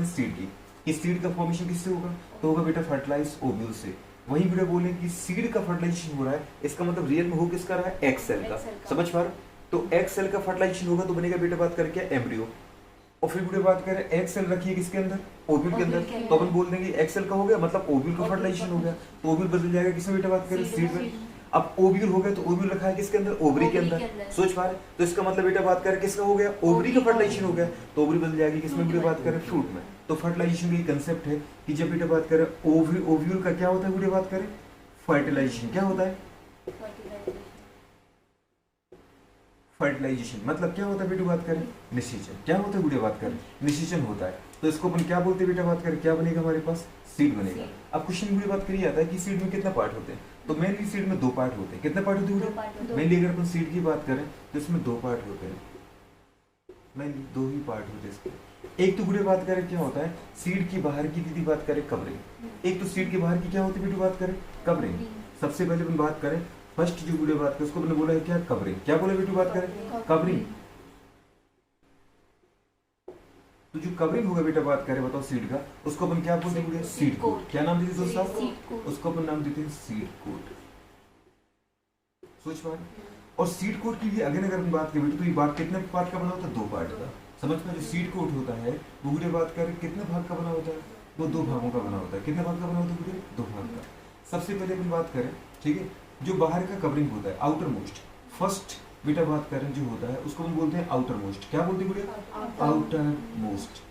Seed की, इस seed का फॉर्मेशन किससे होगा, तो होगा बेटा फर्टिलाइज्ड ओव्यूल से। वहीं बेटा बोले कि सीड का फर्टिलाइजेशन हो रहा है, इसका मतलब रियल में हो किसका रहा है, एग सेल का। समझ पा रहे हो? तो एग सेल का फर्टिलाइजेशन होगा तो बनेगा बेटा बात करें क्या, एम्ब्रियो। और फिर बेटा बात करें एग सेल रखिए किसके अंदर, ओव्यूल के अंदर, तो अपन बोल देंगे एग सेल का हो गया मतलब ओव्यूल का फर्टिलाइजेशन हो गया, तो ओव्यूल बदल जाएगा किसमें बेटा बात करें, सीड में। अब ओव्यूल हो गया तो ओव्यूल रखा है किसके अंदर, ओवरी के अंदर। सोच पा रहे, तो इसका मतलब बेटा बात करें किसका हो गया, ओवरी का फर्टिलाइजेशन हो गया, तो ओवरी बदल जाएगी किसमें बेटा बात करें, फ्रूट में। तो फर्टिलाइजेशन की कंसेप्ट है कि जब बेटा बात करें ओव्यूल का क्या होता है बेटा बात करें, फर्टिलाइजेशन। क्या होता है, फर्टिलाइजेशन मतलब क्या होता है बेटा बात करें, निषेचन। क्या होता है बेटा बात करें, निषेचन होता है। तो इसको अपन क्या बोलते हैं बेटा बात करें, क्या बनेगा हमारे पास, सीड बनेगा। अब क्वेश्चन में बात करिए आता है कि सीड में कितना पार्ट होते हैं, तो मेनली सीड में दो पार्ट होते हैं। कितने पार्ट होते हैं, मेनली अगर अपन सीड की बात करें तो इसमें दो पार्ट होते हैं, मेनली दो ही पार्ट होते हैं इसके। एक तो बुढ़े बात करें क्या होता है, सीड की बाहर की दीदी बात करें कवरिंग। एक तो सीड की बाहर की क्या होती है बेटा बात करें, कवरिंग। सबसे पहले अपन बात करें फर्स्ट जो बुढ़े बात करें उसको मैंने बोला है क्या, कवरिंग। क्या बोले बेटा बात करें, कवरिंग। तो जो कवरिंग होगा बेटा बात करें बताओ सीड का, उसको अपन क्या बोलते हैं, सीड कोट। क्या नाम देते दोस्तों, उसको अपन नाम देते हैं सीड कोट। सोच पा, और सीड कोट की भी अगर अपन बात करें तो ये बात कितने पार्ट का बना होता है, दो पार्ट का। समझ में, जो सीड कोट होता है वो बुढ़े बात करें कितने भाग का बना होता है, वो दो भागों का बना होता है। कितने भाग का बना होता है बुढ़े, दो भाग का। सबसे पहले अपन बात करें, ठीक है, जो बाहर का कवरिंग होता है आउटर मोस्ट, फर्स्ट बेटा बात करें जो होता है उसको हम बोलते हैं आउटर मोस्ट। क्या बोलते हैं बुढ़े, आउटर मोस्ट।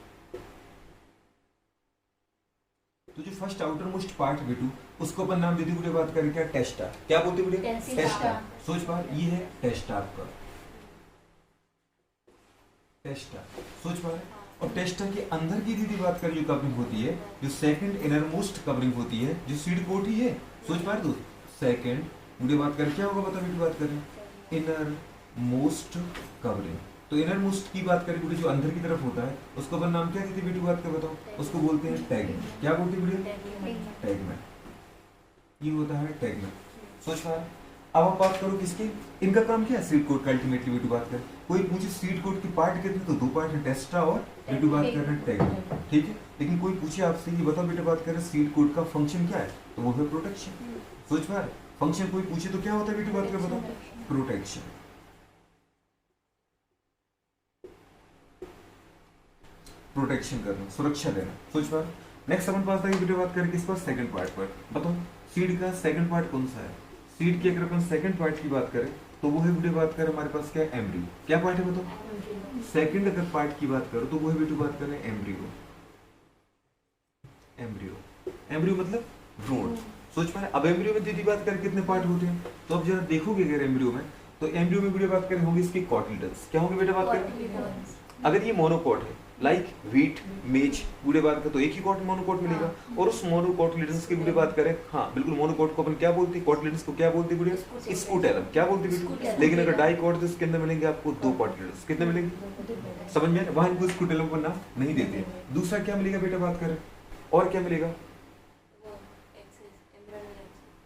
तो जो फर्स्ट आउटर मोस्ट पार्ट है बेटू उसको अपन नाम देते बुढ़े बात करें क्या, टेस्टा। क्या बोलते बुढ़े, टेस्टा। सोच पा, ये है टेस्टा आपका, टेस्टा। सोच पा रहे, और टेस्टा के अंदर की दीदी बात करें जो कवरिंग होती है, जो सेकंड इनर मोस्ट कवरिंग होती है, जो सीड कोट ही है। सोच पा रहे दोस्त, सेकंड मुझे बात करें क्या होगा, बता बेटी बात करें, इनर मोस्ट कवरिंग। तो इनर मोस्ट की बात करें बेटी जो अंदर की तरफ होता है उसको अपन नाम क्या देते बेटी बात कर बताओ, उसको बोलते हैं टैगमेंट। क्या बोलते हैं बेटी, टैगमेंट। ये होता है टैगमेंट। सोच पा रहे, अब आप बात करो किसकी, इनका काम क्या है, सीड कोट का। अल्टीमेटली बेटी बात करें, कोई पूछे सीड कोट के पार्ट कितने, तो दो पार्ट है, टेस्टा और बेटी बात कर रहे हैं टैगमेंट। ठीक है, लेकिन कोई पूछे आपसे ये बताओ बेटा बात करें सीड कोट का फंक्शन क्या है, तो वो है प्रोटेक्शन। सोच पा रहे, फंक्शन कोई पूछे तो क्या होता है बेटी बात कर बताओ, प्रोटेक्शन। प्रोटेक्शन करना, सुरक्षा देना। सोच पा रहे, नेक्स्ट अपन पास बेटी बात करें किस पास, सेकंड पार्ट पर। बताओ सीड का सेकंड पार्ट कौन सा है, सीड की अगर अपन सेकंड पार्ट की बात करें तो वो है बेटी बात करें हमारे पास क्या, एम्ब्रियो। क्या पार्ट है बताओ, सेकंड अगर पार्ट की बात करो तो वो है बेटी बात करें एम्ब्रियो। एम्ब्रियो, एम्ब्रियो मतलब भ्रूण। सोच पा रहे, अब एम्ब्रियो में दीदी बात करें कितने पार्ट होते हैं, तो अब जरा देखोगे अगर एम्ब्रियो में, तो एम्ब्रियो में बेटा बात करें होंगे इसके कॉटिलिडन्स। क्या होंगे बेटा बात करें, अगर ये मोनोकॉट है लाइक व्हीट मेज बूढ़े बात करें तो एक ही कॉट मोनोकॉट मिलेगा, और उस मोनोकॉटिलिडन्स की बूढ़े बात करें, हाँ बिल्कुल मोनोकॉट को अपन क्या बोलते हैं, कॉटिलिडन्स को क्या बोलते हैं बूढ़े, स्कूटेलम। क्या बोलते हैं, लेकिन अगर डाइकॉट तो इसके अंदर मिलेंगे आपको दो कॉटिलिडन्स। कितने मिलेंगे, समझ में, वहां इनको स्कूटेलम को नाम नहीं देते। दूसरा क्या मिलेगा बेटा बात करें, और क्या मिलेगा,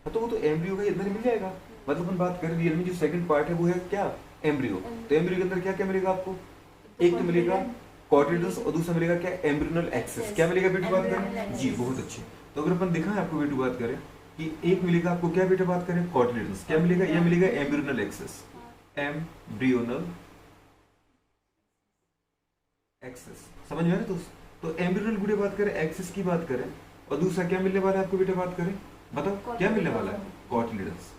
तो वो तो एम्ब्रियो का इतना मिल जाएगा। मतलब अपन बात करें रियल में जो सेकंड पार्ट है वो है क्या, एम्ब्रियो। तो एम्ब्रियो के अंदर क्या क्या मिलेगा आपको, एक तो मिलेगा कॉटिलिडन्स और दूसरा मिलेगा क्या, एम्ब्रियोनल एक्सेस। क्या मिलेगा बेटी बात करें, जी बहुत अच्छे। तो अगर अपन दिखाएं आपको बेटी बात करें कि एक मिलेगा आपको क्या बेटा बात करें, कॉटिलिडन्स। क्या मिलेगा, ये मिलेगा एम्ब्रियोनल एक्सेस, एम्ब्रियोनल एक्सेस। समझ में आ रहा है दोस्त, तो एम्ब्रियोनल बूढ़े बात करें एक्सेस की बात करें, और दूसरा क्या मिलने वाला है आपको बेटा बात करें, बताओ क्या मिलने वाला है, कॉटिलिडन्स।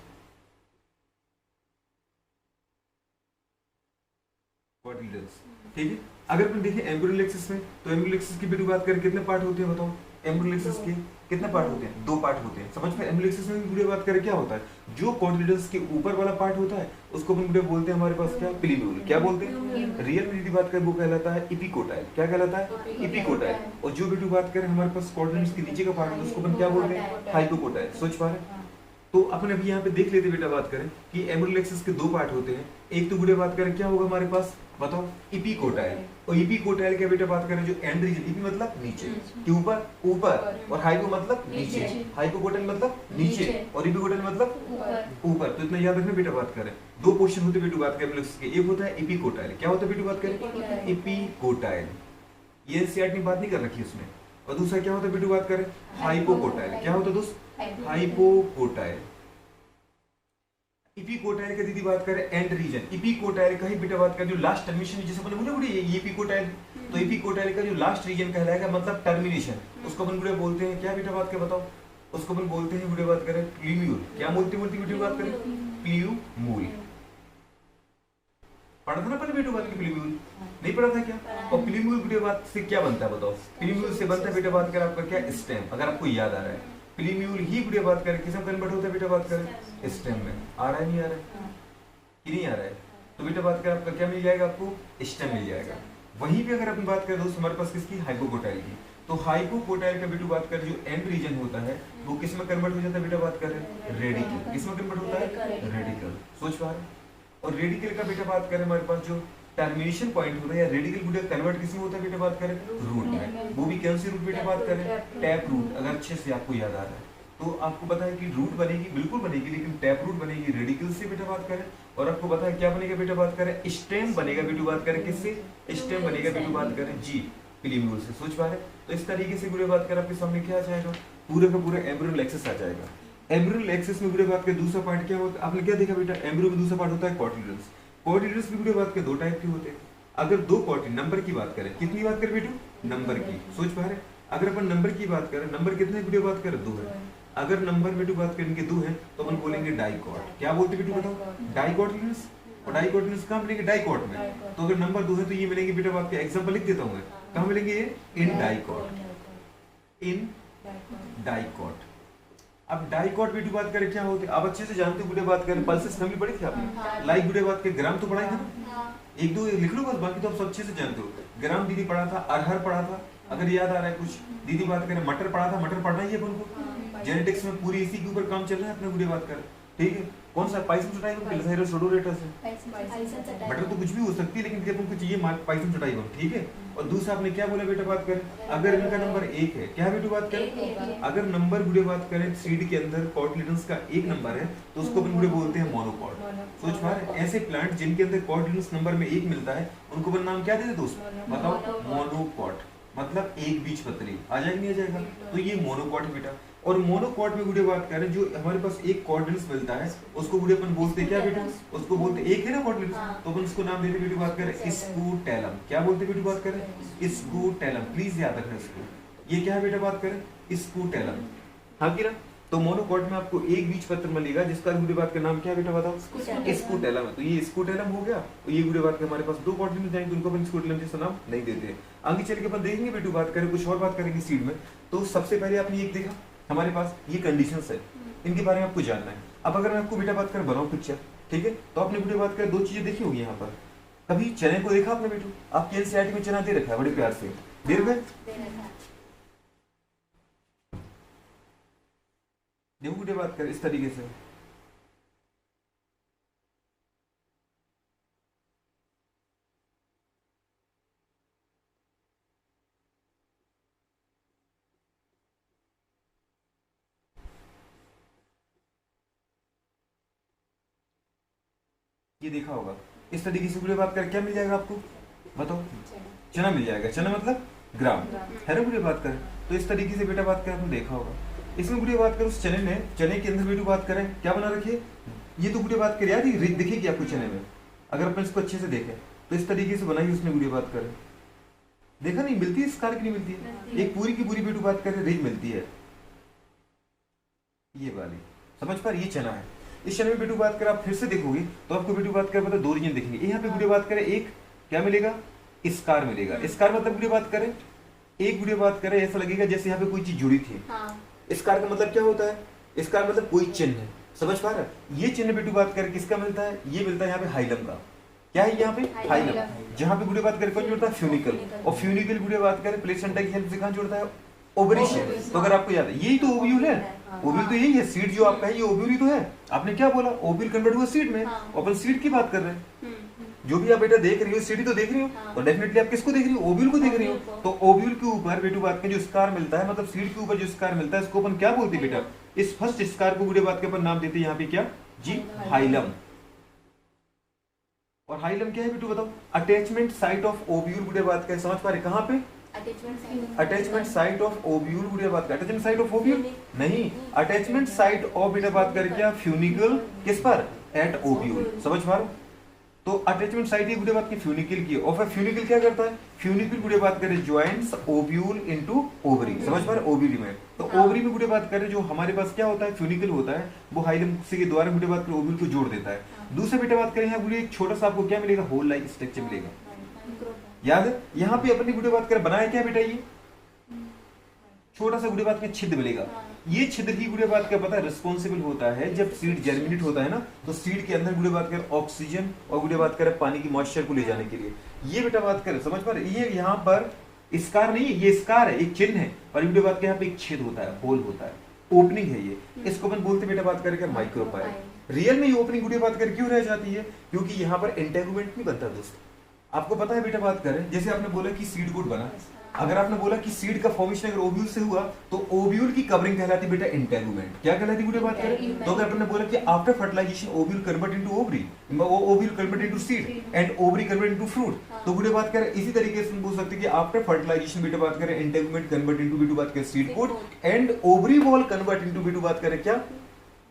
कॉटिलिडन्स, ठीक है। अगर अपन देखें एम्ब्रियोनल एक्सिस में, तो एम्ब्रियोनल एक्सिस की बेटी बात करें कितने पार्ट होते हैं बताओ, एम्ब्रियोनल एक्सिस के कितने पार्ट होते हैं, दो पार्ट होते हैं। समझ में, एम्ब्रियोनल एक्सिस में भी बात करें क्या होता है, जो कॉटिलिडन्स के ऊपर वाला पार्ट होता है उसको अपन बोलते हैं हमारे पास क्या, पिलीन्यूल। क्या बोलते हैं, रियल में यदि बात करें वो कहलाता है इपिकोटाइल। क्या कहलाता है, इपिकोटाइल। और जो बेटी बात करें हमारे पास कॉटिलिडन्स के नीचे का पार्ट है उसको अपन क्या बोलते हैं, हाइपोकोटाइल। सोच पा रहे, तो अपन अभी यहाँ पे देख लेते बेटा बात करें कि एम्ब्रियोनल एक्सिस के दो पार्ट होते हैं। एक तो बुढ़े बात करें क्या होगा हमारे पास, बताओ इपिकोटाइल। और इपिकोटाइल के बेटा बात करें जो एंड रीजन, इपी मतलब नीचे के ऊपर, ऊपर, और हाइपो मतलब नीचे, हाइपोकोटाइल मतलब नीचे, और इपिकोटाइल मतलब ऊपर। तो इतना याद रखना बेटा बात करें, दो पोर्शन होते बेटा बात करें के, एक होता है इपिकोटाइल। क्या होता है बेटा बात करें, इपिकोटाइल। ये एनसीईआरटी ने बात नहीं कर रखी उसमें। और दूसरा क्या होता है बेटू बात करें, हाइपोकोटाइल। क्या होता है दोस्त, हाइपोकोटाइल। इपिकोटाइल का दीदी बात करें एंड रीजन, इपिकोटाइल का ही बेटा बात करें जो लास्ट टर्मिनेशन, जैसे अपन बोले ये इपिकोटाइल, तो इपिकोटाइल का जो लास्ट रीजन कहलाएगा मतलब टर्मिनेशन, उसको अपन बुढ़े बोलते हैं क्या बेटा बात कर बताओ, उसको अपन बोलते हैं बुढ़े बात करें प्लीम्यूल। क्या बोलते बेटे बात करें, प्लीम्यूल। पढ़ा था ना पहले बेटो बात की प्लीम्यूल, नहीं पढ़ा था क्या? और प्लीम्यूल बेटे बात से क्या बनता है बताओ, प्लीम्यूल से बनता है बेटा बात कर आपका क्या, स्टेम। अगर आपको याद आ रहा है प्लीम्यूल ही बेटे बात करें किसमें कन्वर्ट होता है बेटा बात करें, स्टेम में। आ रहा है नहीं आ रहा है कि नहीं आ रहा है? तो बेटा बात कर आपका क्या मिल जाएगा, आपको स्टेम मिल जाएगा। वहीं पे अगर अपन बात करें दोस्त हमारे पास किसकी, हाइपोकोटाइल की, तो हाइपोकोटाइल का बेटू बात करें जो एंड रीजन होता है वो किस में कन्वर्ट हो जाता है बेटा बात करें, रेडिकल। किस में कन्वर्ट होता है, रेडिकल। सोच पा रहे? और रेडिकल का बेटा बात करें हमारे पास जो टर्मिनेशन पॉइंट होता है या रेडिकल बेटा कन्वर्ट किस में होता है बेटा बात करें, रूट में। वो भी कौन सी रूट बेटा बात करें, टैप रूट। अगर अच्छे से आपको याद आ रहा है तो आपको पता है कि रूट बनेगी, बिल्कुल बनेगी, लेकिन टैप रूट बनेगी रेडिकल से बेटा बात करें। और आपको पता है क्या बनेगा बेटा बात करें, स्टेम बनेगा बेटू बात करें किससे, स्टेम बनेगा बेटू बात करें जी, प्लीम्यूल से। सोच पा रहे? तो इस तरीके से बुरे बात कर आपके सामने क्या आ जाएगा, पूरा का पूरा एम्ब्रियोनल एक्सिस आ जाएगा। एम्ब्रियोनल एक्सिस में बुरे बात के दूसरा पार्ट क्या होता है, आपने क्या देखा बेटा, एम्ब्रियो में दूसरा पार्ट होता है कॉटिलिडन्स। कॉटिलिडन्स भी बुरे बात के दो टाइप के होते हैं। अगर दो कॉटिल नंबर की बात करें, कितनी बात करें बेटू, नंबर की। सोच पा रहे? अगर अपन नंबर की बात करें, नंबर कितने वीडियो बात करें, दो है। अगर नंबर बेटू बात करेंगे दो है तो अपन बोलेंगे डाइकॉट। क्या बोलते बेटू बताओ, डाइकॉटिलिडन्स। और डाइकॉटिलिडन्स कहाँ मिलेंगे, डाइकॉट में। तो अगर नंबर दो है तो ये मिलेंगे बेटा बात के, एग्जांपल लिख देता हूं मैं, कहाँ मिलेंगे ये, इन डाइकॉट, इन डाइकॉट। अब डाइकॉट बेटू बात करें क्या होते हैं, आप अच्छे से जानते हो बुढ़े बात करें, पल्सेस फैमिली पढ़ी थी आपने, लाइक बुढ़े बात के ग्राम तो पढ़ाई था ना, एक दो लिख लो बस, बाकी तो आप सब अच्छे से जानते हो। ग्राम दीदी पढ़ा था, अरहर पढ़ा था, अगर याद आ रहा है कुछ। दीदी बात करें मटर पढ़ा था, मटर पढ़ना ही है अपन को, जेनेटिक्स में पूरी इसी के ऊपर काम चल रहा है अपने बुढ़े बात करें, ठीक है। कौन सा पाइसम चटाई को पिलसाइरस सोडोरेटस है, मटर तो कुछ भी हो सकती है, लेकिन जब उनको चाहिए पाइसम चटाई को, ठीक है। और दूसरा आपने क्या बोला बेटा बात करें, अगर इनका नंबर एक है, क्या बेटू बात करें, अगर नंबर बुढ़े बात करें सीड के अंदर कॉटिलिडन्स का एक नंबर है तो उसको अपन बुढ़े बोलते हैं मोनोकॉट। सोच पा रहे? ऐसे प्लांट जिनके अंदर कॉटिलिडन्स नंबर में एक मिलता है उनको अपन नाम क्या देते दोस्त, बताओ, मोनोकॉट। मतलब एक बीजपत्री। आ जाएगा नहीं आ जाएगा? तो ये मोनोकॉट है बेटा। और मोनोकॉट में बुढ़े बात करें जो हमारे पास एक कॉर्डिनेट्स मिलता है उसको बुढ़े अपन बोलते हैं क्या बेटा, उसको बोलते एक है ना कॉर्डिनेट्स, तो अपन उसको नाम देते बेटी बात करें स्कूटेलम। क्या बोलते बेटी बात करें, स्कूटेलम। प्लीज याद रखना इसको, ये क्या है बेटा बात करें, स्कूटेलम। हाँ की ना? तो मोनोकॉट में आपको एक बीज पत्र मिलेगा जिसका बुढ़े बात का नाम क्या बेटा बताओ, स्कूटेलम है। तो ये स्कूटेलम हो गया। तो ये बुढ़े बात के हमारे पास दो कॉर्डिनेट्स जाएंगे, उनको अपन स्कूटेलम जैसा नाम नहीं देते। आगे चल के अपन देखेंगे बेटू बात करें, कुछ और बात करेंगे सीड में। तो सबसे पहले आपने एक देखा हमारे पास ये कंडीशंस है, इनके बारे में आपको जानना है। अब अगर मैं आपको बेटा बात कर बनाऊं पिक्चर, ठीक है, तो आपने बेटा बात कर दो चीजें देखी होगी यहाँ पर। कभी चने को देखा आपने बेटू, आपके एनसीईआरटी में चना दे रखा है बड़े प्यार से, दे रखा है। देखो बेटा बात कर इस तरीके से, ये देखा होगा। इस तरीके से बुढ़े बात कर क्या मिल जाएगा आपको बताओ, चना मिल जाएगा। चना मतलब ग्राम है ना बुढ़े बात कर। तो इस तरीके से बेटा बात कर आपने देखा होगा। इसमें बुढ़े बात कर उस चने ने, चने के अंदर बेटू बात करें क्या बना रखिए, ये तो बुढ़े बात कर यार ये दिखेगी आपको चने में, अगर अपन इसको अच्छे से देखें तो इस तरीके से बनाई उसने बुढ़े बात करें। देखा नहीं मिलती है इस कार की, नहीं मिलती है, एक पूरी की पूरी बेटू बात करें रिज मिलती है, ये वाली समझ पर। ये चना है। इस चने में बेटू बात कर आप फिर से देखोगे तो आपको बेटू बात कर मतलब दो रीजन दिखेंगे। यहाँ पे बुढ़े बात करें एक क्या मिलेगा, स्कार मिलेगा। स्कार मतलब बुढ़े बात करें एक बुढ़े बात करें ऐसा लगेगा जैसे यहाँ पे कोई चीज जुड़ी थी। स्कार का मतलब क्या होता है, स्कार मतलब कोई चिन्ह है, समझ पा रहा है। ये चिन्ह बेटू बात करें किसका मिलता है, ये मिलता है यहाँ पे हाइलम का। क्या है यहाँ पे, हाइलम। जहाँ पे बुढ़े बात करें कौन जुड़ता है, फ्यूनिकल। और फ्यूनिकल बुढ़े बात करें प्लेसेंटा की हेल्प से कहाँ जुड़ता है, ओवरी से। तो अगर आपको याद है यही तो ओव्यूल है, ओव्यूल तो यही है, सीड जो आपका है ये ओव्यूल ही तो है। आपने क्या बोला, ओव्यूल कन्वर्ट हुआ सीड में, अपन सीड की बात कर रहे हैं। जो भी आप बेटा देख रही हो सीडी तो देख रही हो, तो डेफिनेटली आप किसको देख रही हो, ओव्यूल को देख रही हो। तो ओव्यूल के ऊपर बेटू बात के जो स्कार मिलता है, मतलब सीड के ऊपर जो स्कार मिलता है इसको अपन क्या बोलते हैं बेटा, इस फर्स्ट स्कार को बुढ़े बात के अपन नाम देते हैं यहाँ पे क्या जी, हाइलम। और हाइलम क्या है बेटू बताओ, अटैचमेंट साइट ऑफ ओव्यूल बुढ़े बात का, समझ पा रहे कहाँ पे, attachment site of ovule video बात कर, अटैचमेंट साइट ऑफ ओव्यूल नहीं, अटैचमेंट साइट ऑफ वीडियो बात कर क्या, फ्यूनिकल किस पर, एट ओव्यूल। समझ पा रहे हो? तो अटैचमेंट साइट ये वीडियो बात की फ्यूनिकल की, और फिर फ्यूनिकल क्या करता है, फ्यूनिकल वीडियो बात करें ज्वाइंट्स ओव्यूल इनटू ओवरी। समझ पा रहे, ओवरी में तो ओवरी में वीडियो बात करें जो हमारे पास क्या होता है, फ्यूनिकल होता है, वो हाइलम के द्वारा वीडियो बात करें ओव्यूल को जोड़ देता है। दूसरे वीडियो बात करें यहाँ एक छोटा सा आपको क्या मिलेगा, होल लाइक स्ट्रक्चर मिलेगा। याद है यहाँ पे अपनी वीडियो बात करें बनाया क्या बेटा, ये छोटा सा वीडियो बात का छिद्र मिलेगा। ये छिद्र की वीडियो बात का पता है रिस्पॉन्सिबल होता है जब सीड जर्मिनेट होता है ना, तो सीड के अंदर वीडियो बात करें ऑक्सीजन और वीडियो बात करें पानी की मॉइस्चर को ले जाने के लिए। ये बेटा बात करें, समझ पा रहे, ये यहाँ पर स्कार नहीं है, ये स्कार है, एक चिन्ह है, और वीडियो बात के यहाँ पे एक छेद होता है, होल होता है, ओपनिंग है ये, इसको अपन बोलते बेटा बात करके माइक्रोपाइल। रियल में ये ओपनिंग वीडियो बात कर क्यों रह जाती है, क्योंकि यहाँ पर एंटेगुमेंट नहीं बनता दोस्तों। आपको पता है बेटा बात करें, जैसे आपने बोला कि सीड कोट बना, अगर आपने बोला कि सीड का फॉर्मेशन अगर ओव्यूल से हुआ तो ओव्यूल की कवरिंग कहलाती बेटा इंटेगुमेंट। क्या कहलाती वीडियो बात करें, तो अगर आपने बोला कि after fertilisation ovule convert into ovary, ovule convert into seed and ovary convert into fruit, तो वीडियो बात करें इसी तरीके से बोल सकते हैं कि आफ्टर फर्टिलाइजेशन बेटा बात करें इंटेगुमेंट कन्वर्ट इनटू वीडियो बात करें seed coat and ovary wall convert into video बात करें क्या,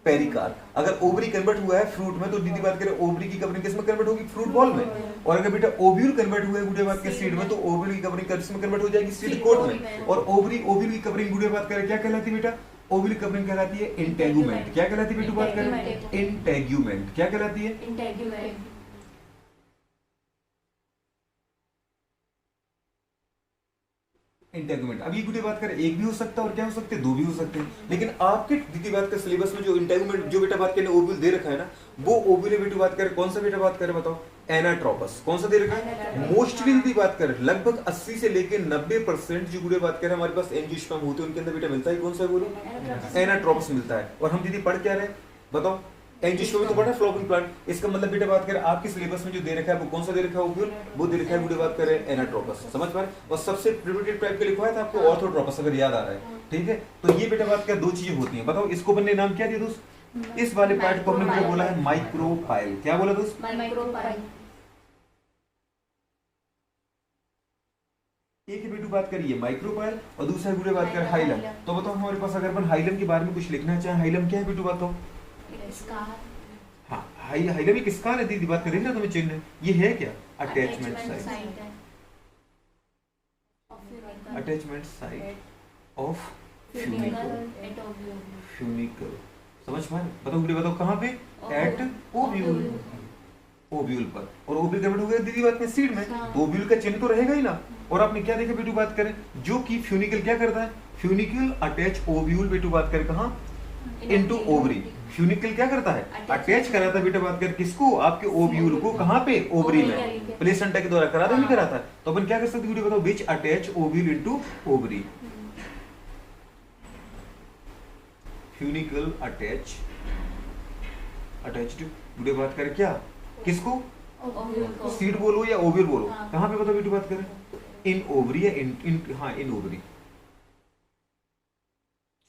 पेरिकार्प। अगर ओवरी कन्वर्ट हुआ है फ्रूट में तो दीदी बात करें ओवरी की कवरिंग किस में कन्वर्ट होगी, फ्रूट बॉल में। और अगर बेटा ओव्यूल कन्वर्ट हुआ है वीडियो बात के सीड में तो ओवरी की कवरिंग किस में कन्वर्ट हो जाएगी, सीड कोट में। और ओवरी की कवरिंग वीडियो बात करें क्या कहलाती है बेटा, ओवरी कवरिंग कहलाती है इंटेगुमेंट। क्या कहलाती है बेटा बात करें, इंटेगुमेंट। क्या कहलाती है, इंटेगुमेंट। इंटेगुमेंट। अब ये वीडियो बात करें एक भी हो सकता है और क्या हो सकते हैं, दो भी हो सकते हैं, लेकिन आपके दीदी बात का सिलेबस में जो इंटेगुमेंट जो बेटा बात करें ओव्यूल दे रखा है ना, वो ओव्यूल बेटा बात करें कौन सा बेटा बात करें बताओ, एनाट्रोपस। कौन सा दे रखा है, मोस्टली दीदी बात करें लगभग 80 से लेकर 90% जो वीडियो बात करें हमारे पास एंजियोस्पर्म होते हैं उनके अंदर बेटा मिलता है कौन सा, बोलो एनाट्रोपस मिलता है। और हम दीदी पढ़ क्या रहे बताओ, एंजियोस्पर्म तो पढ़ा फ्लोपिंग प्लांट। इसका मतलब बेटा बात करें आपके सिलेबस में जो दे रखा है वो कौन सा दे रखा है ओव्यूल, वो दे रखा है वीडियो बात करें एनाट्रोपस। समझ पा रहे, और सबसे प्रिमिटिव टाइप के लिखा है था आपको ऑर्थोट्रोपस, अगर याद आ रहा है, ठीक है। तो ये बेटा बात क्या दो चीजें होती हैं बताओ, इसको बनने नाम क्या दिया दोस्त, इस वाले पार्ट को हमने बोला है माइक्रोपाइल। क्या बोला दोस्त, माइक्रोपाइल। एक वीडियो बात करिए माइक्रोपाइल और दूसरा वीडियो बात कर हाइलम। तो बताओ हमारे पास अगर अपन हाइलम के बारे में कुछ लिखना चाहे, हाइलम क्या है वीडियो बताओ, हाँ हाइलम एक स्कार है दीदी बात करेंगे ना तुम्हें चिन्ह, ये है क्या, attachment site, attachment site of funicle. समझ पाए, बताओ वीडियो बताओ कहाँ पे, एट ओव्यूल, ओव्यूल पर। और ओव्यूल कन्वर्ट हो गया दीदी बात में सीड में, तो ओव्यूल का चिन्ह तो रहेगा ही ना। और आपने क्या देखा बेटू बात करें, जो कि फ्यूनिकल क्या करता है, फ्यूनिकल अटैच ओव्यूल बेटू बात करें कहाँ, इनटू ओवरी। फ्यूनिकल क्या करता है, अटैच कराता है बेटा बात कर किसको, आपके ओव्यूल को, कहाँ पे, ओवरी में, प्लेसेंटा के द्वारा कराता नहीं कराता। तो अपन क्या कर सकते वीडियो बताओ, which attach ovule into ovary, funicle attach, attached video बात करें क्या किसको, सीड बोलो या ओव्यूल बोलो, कहाँ पे बताओ वीडियो बात करें, इन ओवरी या इन हाँ इन ओवरी।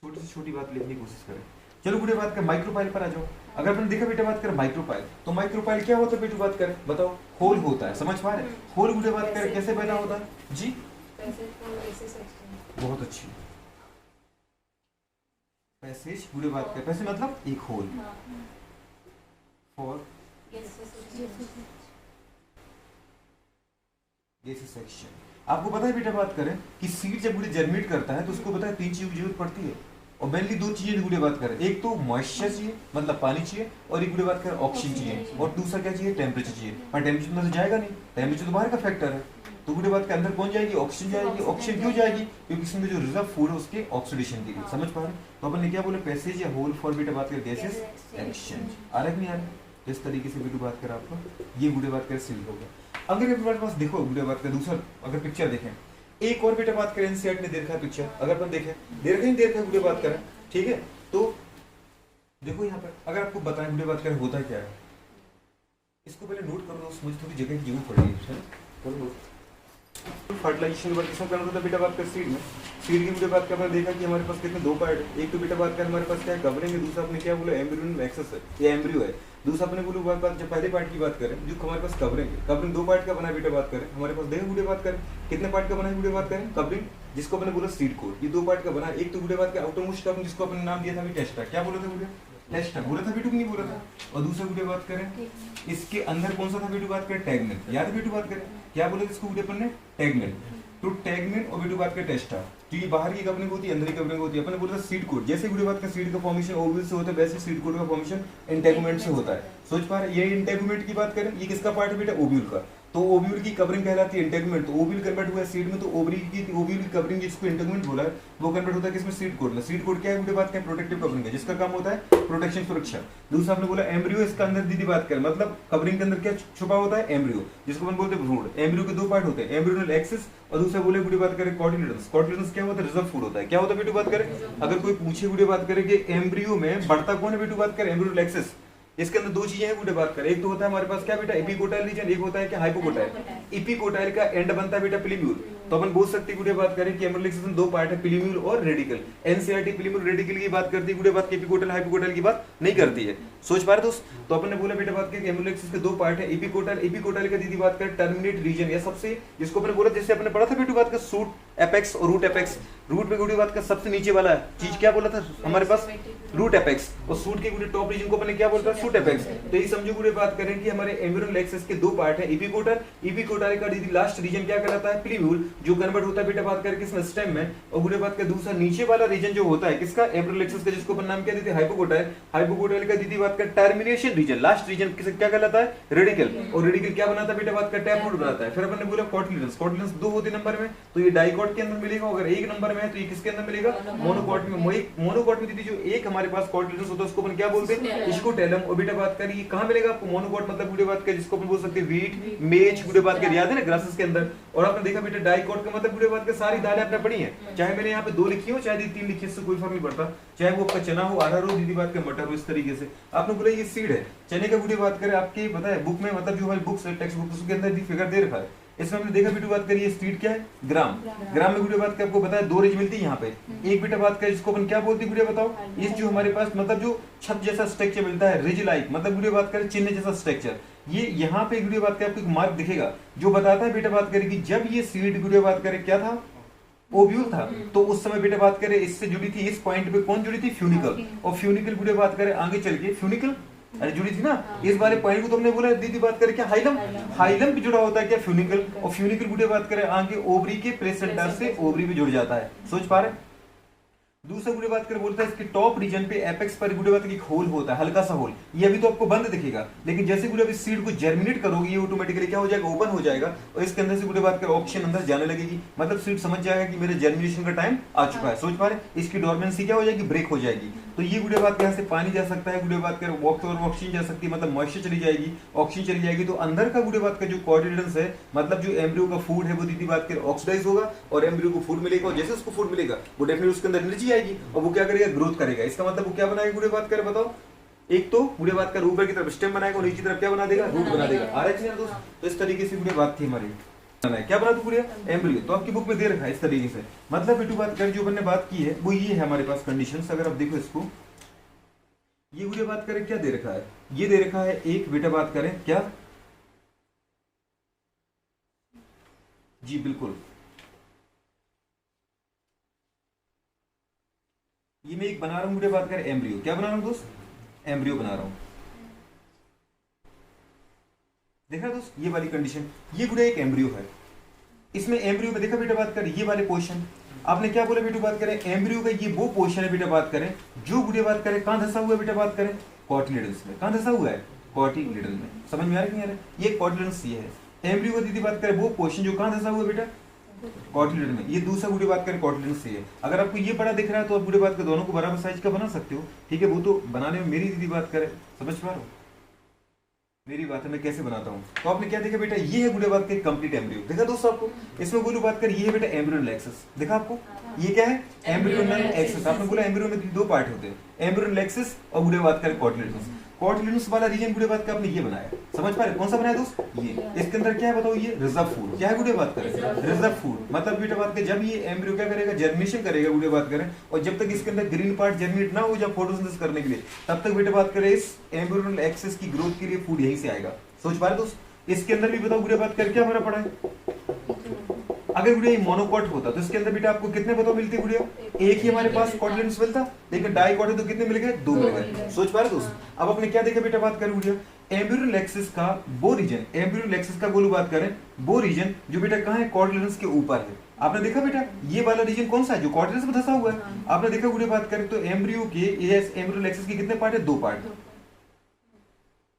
छोटी से छोटी बात लिखने की कोशिश करें। चलो वीडियो बात कर माइक्रोपाइल पर आ जाओ। अगर अपन देखा बेटा बात करें माइक्रोपाइल, तो माइक्रोपाइल क्या होता है बेटा बात करें बताओ, होल होता है। समझ पा रहे, होल वीडियो बात करें कैसे पैदा होता है जी, बहुत अच्छी पैसेज वीडियो बात करें, पैसे मतलब एक होल फॉर सेक्शन। आपको पता है बेटा बात करें कि सीड जब वीडियो जर्मिनेट करता है तो उसको पता है तीन चीजों की जरूरत पड़ती है, और मेनली दो चीजें वीडियो बात करें, एक तो मॉइस्चर चाहिए मतलब पानी चाहिए, और एक वीडियो बात करें ऑक्सीजन चाहिए, और दूसरा क्या चाहिए, टेम्परेचर चाहिए। पर टेम्परेचर अंदर से जाएगा नहीं, टेम्परेचर तो बाहर का फैक्टर है, तो वीडियो बात के अंदर कौन जाएगी, ऑक्सीजन जाएगी। ऑक्सीजन क्यों जाएगी, क्योंकि इसमें जो रिजर्व फूड है उसके ऑक्सीडेशन के लिए। समझ पा रहे, तो अपन ने क्या बोले, पैसेज या होल फॉर बेटा बात करें गैसेस एक्सचेंज। आ रहा है नहीं आ रहा, इस तरीके से वीडियो बात करें आपको, ये वीडियो बात करें सिल हो गया। अगर हमारे पास देखो वीडियो बात करें दूसरा, अगर पिक्चर देखें, एक और बेटा बात करें एनसीईआरटी ने दे रखा है पिक्चर, अगर अपन देखें दे रखा है वीडियो बात करें, ठीक है। तो देखो यहाँ पर अगर आपको बताएं वीडियो बात करें होता क्या है, इसको पहले नोट कर दो, मुझे थोड़ी जगह की जरूरत पड़ेगी, है ना। फर्टिलाइजेशन के बाद किसमें कन्वर्ट होता है बेटा बात कर सीड में। सीड की वीडियो बात का आपने देखा कि हमारे पास कितने दो पार्ट है, एक तो बेटा बात कर हमारे पास क्या है कवरिंग है, दूसरा अपने क्या बोला एम्ब्रियो एक्सेस है, ये एम्ब्रियो है। दूसरा अपने बोलो बात जब पहले पार्ट की बात करें जो हमारे पास कवरिंग है, कवरिंग दो पार्ट का बना है बेटा बात करें हमारे पास देखो वीडियो बात करें कितने पार्ट का बना है वीडियो बात करें कवरिंग, जिसको अपने बोला सीड कोड, ये दो पार्ट का बना है। एक तो वीडियो बात का आउटर मोस्ट कवरिंग जिसको अपने नाम दिया था टेस्टा, क्या बोला था वीडियो टेस्टा बोला था वीडियो नहीं बोला था। और दूसरा वीडियो बात करें इसके अंदर कौन सा था वीडियो बात करें टैगमेंट, याद है वीडियो बात करें क्या बोले इसको वीडियो अपन ने टैगमेंट। तो टैगमेंट और वीडियो बात का टेस्टा जो ये बाहर की कवरिंग होती है अंदर की कवरिंग होती है, अपने बोला सीड कोड, जैसे वीडियो बात का सीड का फॉर्मेशन ओव्यूल से होता है वैसे सीड कोड का फॉर्मेशन इंटेगुमेंट से होता है। सोच पा रहे ये इंटेगुमेंट की बात करें ये किसका पार्ट है बेटा ओव्यूल का, तो ओव्यूल की कवरिंग कहलाती है इंटेगुमेंट, तो ओव्यूल कन्वर्ट हुआ है सीड में, तो ओवरी की ओव्यूल की कवरिंग जिसको इंटेगुमेंट बोला है वो कन्वर्ट होता है किसमें सीड कोड में। सीड कोड क्या है वीडियो बात करें प्रोटेक्टिव कवरिंग है जिसका काम होता है प्रोटेक्शन सुरक्षा। दूसरा आपने बोला एम्ब्रियो, इसका अंदर दीदी बात करें मतलब कवरिंग के अंदर क्या छुपा होता है एम्ब्रियो जिसको अपन बोलते हैं फ्रूट। एम्ब्रियो के दो पार्ट होते हैं एम्ब्रियोनल एक्सिस और दूसरा बोले वीडियो बात करें कॉटिलेडन्स। कॉटिलेडन्स क्या होता है रिजर्व फूड होता है, क्या होता है वीडियो बात करें अगर कोई पूछे वीडियो बात करें कि एम्ब्रियो में बढ़ता कौन है वीडियो बात करें एम्ब्रियोनल एक्सिस, इसके अंदर दो चीजें हैं वीडियो बात करें, एक तो होता है हमारे पास क्या बेटा एपिकोटाइल रीजन, एक होता है क्या हाइपोकोटाइल। एपिकोटाइल का एंड बनता है बेटा पिलीम्यूल, तो अपन बोल सकते हैं वीडियो बात करें कि एम्ब्रियोनल एक्सिस में दो पार्ट है पिलीम्यूल और रेडिकल। एनसीईआरटी पिलीम्यूल रेडिकल की बात करती है वीडियो बात की एपिकोटाइल हाइपोकोटाइल की बात नहीं करती है। सोच पा रहे दोस्त, तो अपन ने बोला बेटा बात की एम्ब्रियोनल एक्सिस के दो पार्ट है एपिकोटाइल, एपिकोटाइल का दीदी बात करें टर्मिनेट रीजन या सबसे जिसको अपन बोला जैसे अपने पढ़ा था वीडियो बात का सूट एपेक्स और रूट एपेक्स। रूट में वीडियो बात का सबसे नीचे वाला चीज क्या बोला था हमारे पास रूट एपेक्स, और सूट के वीडियो टॉप रीजन को अपन ने क्या बोलता है सूट एपेक्स। तो ये समझो वीडियो बात करें कि हमारे एम्ब्रियोनल एक्सिस के दो पार्ट है एपिकोटाइल, एपिकोटाइल का दीदी लास्ट रीजन क्या कहलाता है पिलीम्यूल जो कन्वर्ट होता है बेटा बात करें किसमें स्टेम में, और वीडियो बात का दूसरा नीचे वाला रीजन जो होता है किसका एम्ब्रियोनल एक्सिस का जिसको अपन नाम क्या देते हैं हाइपोकोटाइल। हाइपोकोटाइल का दीदी बात का टर्मिनेशन रीजन लास्ट रीजन किसे क्या कहलाता है रेडिकल, और रेडिकल क्या बनाता है बेटा बात का टैप रूट बनाता है। फिर अपन ने बोला कॉटिलेडन्स, कॉटिलेडन्स दो होते नंबर में तो ये डाइकॉट के अंदर मिलेगा, अगर एक नंबर में है तो ये किसके अंदर मिलेगा मोनोकॉट में। मोनोकॉट में दीदी जो एक हमारे पास कॉटिलेडन्स होता है उसको अपन क्या बोलते हैं स्कोटेलम, और बेटा बात करिए ये कहां मिलेगा आपको मोनोकॉट मतलब वीडियो बात का जिसको अपन बोल सकते हैं व्हीट मेज वीडियो बात कर याद है ना ग्रासेस के अंदर। और आपने देखा बेटा डाइकॉट का मतलब वीडियो बात का सारी दालें आपने पढ़ी है, चाहे मैंने यहाँ पे दो लिखी हो चाहे तीन लिखी इससे कोई फर्क नहीं पड़ता, चाहे वो आपका चना हो अरहर हो दीदी बात का मटर हो, इस तरीके से आपने बोला ये सीड है चने का वीडियो बात करें आपके पता है बुक में मतलब जो हमारी बुक्स है टेक्स्ट बुक उसके अंदर फिगर दे रखा है। इसमें हमने देखा वीडियो बात करिए सीड क्या है ग्राम, ग्राम में वीडियो बात कर आपको बताया दो रेंज मिलती है यहाँ पे, एक बेटा बात करें जिसको अपन क्या बोलते हैं वीडियो बताओ इस जो हमारे पास मतलब जो छत जैसा स्ट्रक्चर मिलता है रिज लाइक मतलब वीडियो बात करें चिन्ह जैसा स्ट्रक्चर, ये यहाँ पे वीडियो बात करें आपको एक मार्क दिखेगा जो बताता है बेटा बात करें कि जब ये सीड वीडियो बात करें क्या था ओव्यूल था, तो उस समय बेटा बात करें इससे जुड़ी थी इस पॉइंट पे कौन जुड़ी थी फ्यूनिकल, और फ्यूनिकल वीडियो बात करें आगे चल के फ्यूनिकल अरे जुड़ी थी ना इस वाले पॉइंट को तुमने बोला दीदी बात करें क्या हाइलम, हाइलम पे जुड़ा होता है क्या फ्यूनिकल, और फ्यूनिकल वीडियो बात करें आगे ओवरी के प्लेसेंटा से ओवरी पे जुड़ जाता है। सोच पा रहे दूसरा वीडियो बात कर बोलता है इसके टॉप रीजन पे एपेक्स पर वीडियो बात की होल होता है हल्का सा होल, ये अभी तो आपको बंद दिखेगा लेकिन जैसे वीडियो अभी सीड को जर्मिनेट करोगे ये ऑटोमेटिकली क्या हो जाएगा ओपन हो जाएगा और इसके अंदर से वीडियो बात कर ऑक्सीजन अंदर जाने लगेगी, मतलब सीड समझ जाएगा कि मेरे जर्मिनेशन का टाइम आ चुका है। सोच पा रहे इसकी डोरमेंसी क्या हो जाएगी ब्रेक हो जाएगी, तो ये वीडियो बात यहाँ से पानी जा सकता है वीडियो बात कर ऑक्सीजन जा सकती है मतलब मॉइस्चर चली जाएगी ऑक्सीजन चली जाएगी, तो अंदर का वीडियो बात का जो कॉर्डिनेट्स है मतलब जो एम्ब्रियो का फूड है वो दीदी बात कर ऑक्सीडाइज होगा और एम्ब्रियो को फूड मिलेगा, और जैसे उसको फूड मिलेगा वो डेफिनेटली उसके अंदर एनर्जी आएगी और वो क्या करेगा ग्रोथ करेगा। इसका मतलब वो क्या बनाएगा वीडियो बात करे बताओ, एक तो वीडियो बात कर ऊपर की तरफ स्टेम बनाएगा और नीचे की तरफ क्या बना देगा रूट बना देगा। आ रहा है दोस्त, तो इस तरीके से वीडियो बात थी हमारी क्या बना तो पूरी एम्ब्रियो, तो आपकी बुक में दे रखा है इस तरीके से, मतलब वीडियो बात कर जो हमने बात की है वो ये है हमारे पास कंडीशंस। अगर आप देखो इसको ये वीडियो बात करें क्या दे रखा है, ये दे रखा है एक बेटा बात करें क्या जी बिल्कुल ये मैं एक बना रहा हूं वीडियो बात करें एम्ब्रियो, क्या बना रहा हूं दोस्त एम्ब्रियो बना रहा हूं, देखा दोस्त ये वाली कंडीशन, ये वीडियो एक एम्ब्रियो है, इसमें एम्ब्रियो में देखा बेटा बात करें ये वाले पोर्शन आपने क्या बोला बेटा बात करें एम्ब्रियो का ये वो पोर्शन है बेटा बात करें जो वीडियो बात करें कहां धंसा हुआ है बेटा बात करें कॉटिलेडन्स में, कहां धंसा हुआ है कॉटिलेडन में, समझ में आ रहा है नहीं आ रहा है, ये कॉटिलेडन्स ये है एम्ब्रियो का दीदी बात करें वो पोर्शन जो कहां धंसा हुआ है बेटा कॉटिलेडन में, ये दूसरा वीडियो बात करें कॉटिलेडन से है। अगर आपको ये बड़ा दिख रहा है तो आप वीडियो बात कर दोनों को बराबर साइज का बना सकते हो, ठीक है वो तो बनाने में मेरी दीदी बात करें समझ पा रहे हो मेरी बात है मैं कैसे बनाता हूँ। तो आपने क्या देखा बेटा ये है वीडियो बात के कंप्लीट एम्ब्रियो, देखा दोस्तों आपको इसमें वीडियो बात कर ये है बेटा एम्ब्रियोनल एक्सिस, देखा आपको ये क्या है एम्ब्रियोनल एक्सिस, आपने बोला एम्ब्रियो में दो पार्ट होते हैं एम्ब्रियोनल एक्सिस और वीडियो बात करें कॉटिलेडन्स। कॉटिलिडन्स वाला रीजन गुड़े बात का आपने ये बनाया, समझ पा रहे कौन सा बनाया दोस्त, ये इसके अंदर क्या है बताओ, ये रिजर्व फूड, क्या है गुड़े बात करें, रिजर्व फूड, मतलब बेटा बात के जब ये एम्ब्रियो क्या करेगा, जर्मिनेशन करेगा गुड़े बात करें, और जब तक इसके अंदर ग्रीन पार्ट जर्मिनेट ना हो जाए फोटोसिंथेसिस करने के लिए, तब तक बेटा बात करें इस एम्ब्रियोनल एक्सिस की ग्रोथ के लिए फूड यहीं से आएगा। सोच पा रहे दोस्त, इसके अंदर भी बताओ गुड़े बात कर क्या हमारा पड़ा है, अगर गुड़िया मोनोकॉट होता तो इसके अंदर बेटा आपको कितने बताओ मिलते गुड़िया, एक ही हमारे पास कॉटिलिडन्स मिलता, लेकिन डाइकॉट है तो कितने मिल गए, 2 मिल गए। सोच पा रहे दोस्त, अब अपने क्या देखा बेटा बात करें गुड़िया, एम्ब्रियोनल एक्सिस का वो रीजन, एम्ब्रियोनल एक्सिस का गोलू बात करें वो रीजन जो बेटा कहाँ है, कॉटिलिडन्स के ऊपर है। आपने देखा बेटा ये वाला रीजन कौन सा है, जो कॉटिलिडन्स में धंसा हुआ है। आपने देखा गुड़िया बात करें तो एम्ब्रियो के एम्ब्रियोनल एक्सिस के कितने पार्ट है, 2 पार्ट,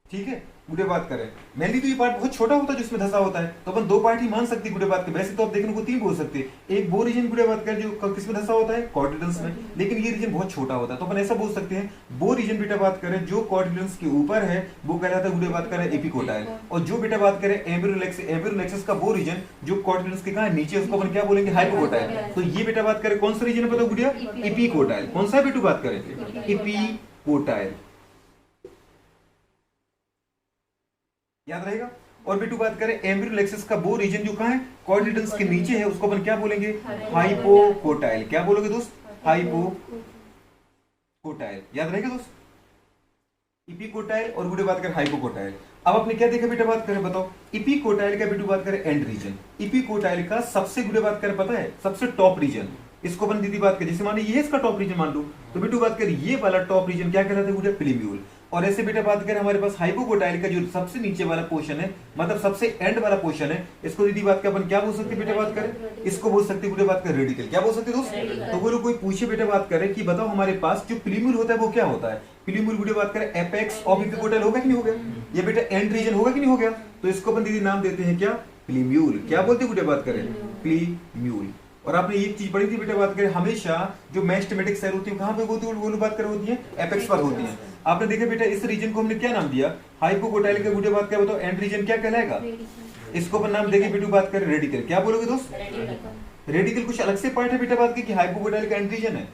ठीक है। गुड़े बात करें मेनली तो ये पार्ट बहुत छोटा होता है जो इसमें धंसा होता है, तो अपन 2 पार्ट ही मान सकते हैं गुड़े बात के, वैसे तो आप देखने को 3 बोल सकते हैं। एक वो रीजन गुड़े बात करें जो किसमें धंसा होता है, कॉटिलिडन्स में, लेकिन ये रीजन बहुत छोटा होता है, तो अपन ऐसा बोल सकते हैं वो रीजन बेटा बात करें जो कॉटिलिडन्स के ऊपर है वो कहलाता है गुड़े बात करें एपिकोटाइल, और जो बेटा बात करें एम्ब्रियोनल एक्सिस का वो रीजन जो कॉटिलिडन्स के कहां है, नीचे, उसको अपन क्या बोलेंगे, हाइपोकोटाइल। तो ये बेटा बात करें कौन सा रीजन है बताओ गुड़िया, एपिकोटाइल। कौन सा बेटा बात करें, एपिकोटाइल, याद रहेगा। और बेटू बात करें एम्ब्रियोनल एक्सिस का वो रीजन जो कहां है, कॉटिलिडन्स के नीचे है, उसको अपन क्या बोलेंगे, हाइपोकोटाइल। क्या बोलोगे दोस्त, हाइपोकोटाइल, याद रहेगा दोस्त, इपिकोटाइल और गुड़े बात करें हाइपोकोटाइल। अब आपने क्या देखा बेटा बात करें बताओ, इपिकोटाइल का बेटू बात करें एंड रीजन, इपिकोटाइल का सबसे गुड़े बात करें पता है, सबसे टॉप रीजन, इसको अपन दीदी बात करें जैसे माने ये इसका टॉप रीजन मान लो, तो बेटू बात करें ये वाला टॉप रीजन क्या कहलाता है गुड़े, प्लीम्यूल। और ऐसे बेटा बात करें हमारे पास हाइपोकोटाइल का जो सबसे नीचे वाला पोर्शन है, मतलब सबसे एंड वाला पोर्शन है, इसको दीदी बात करें अपन क्या बोल सकते बेटा बात करें, इसको बोल सकते बेटा बात करें रेडिकल। क्या बोल सकते दोस्त, तो वो लोग कोई पूछे बेटा बात करें कि बताओ हमारे पास जो प्लीम्यूल होता है वो क्या होता है, प्लीम्यूल बेटा बात करें एपेक्स ऑफ एपिकोटाइल होगा कि नहीं हो गया, ये बेटा एंड रीजन होगा कि नहीं हो गया, तो इसको अपन दीदी नाम देते हैं क्या, प्लीम्यूल। क्या बोलते बेटा बात करें, प्लीम्यूल। और आपने एक चीज पढ़ी थी बेटा बात करें, हमेशा जो मेरिस्टेमेटिक सेल होती है कहां पे होती है, वो बात करें होती है एपेक्स पर होती है। आपने देखा बेटा इस रीजन को हमने क्या नाम दिया, हाइपोकोटाइल का बेटा बात करें बताओ एंड रीजन क्या कहलाएगा, इसको अपन नाम देंगे बेटा बात करें रेडिकल। क्या बोलोगे दोस्त, रेडिकल कुछ अलग से पार्ट है बेटा बात की, हाइपोकोटाइल का एंड रीजन है,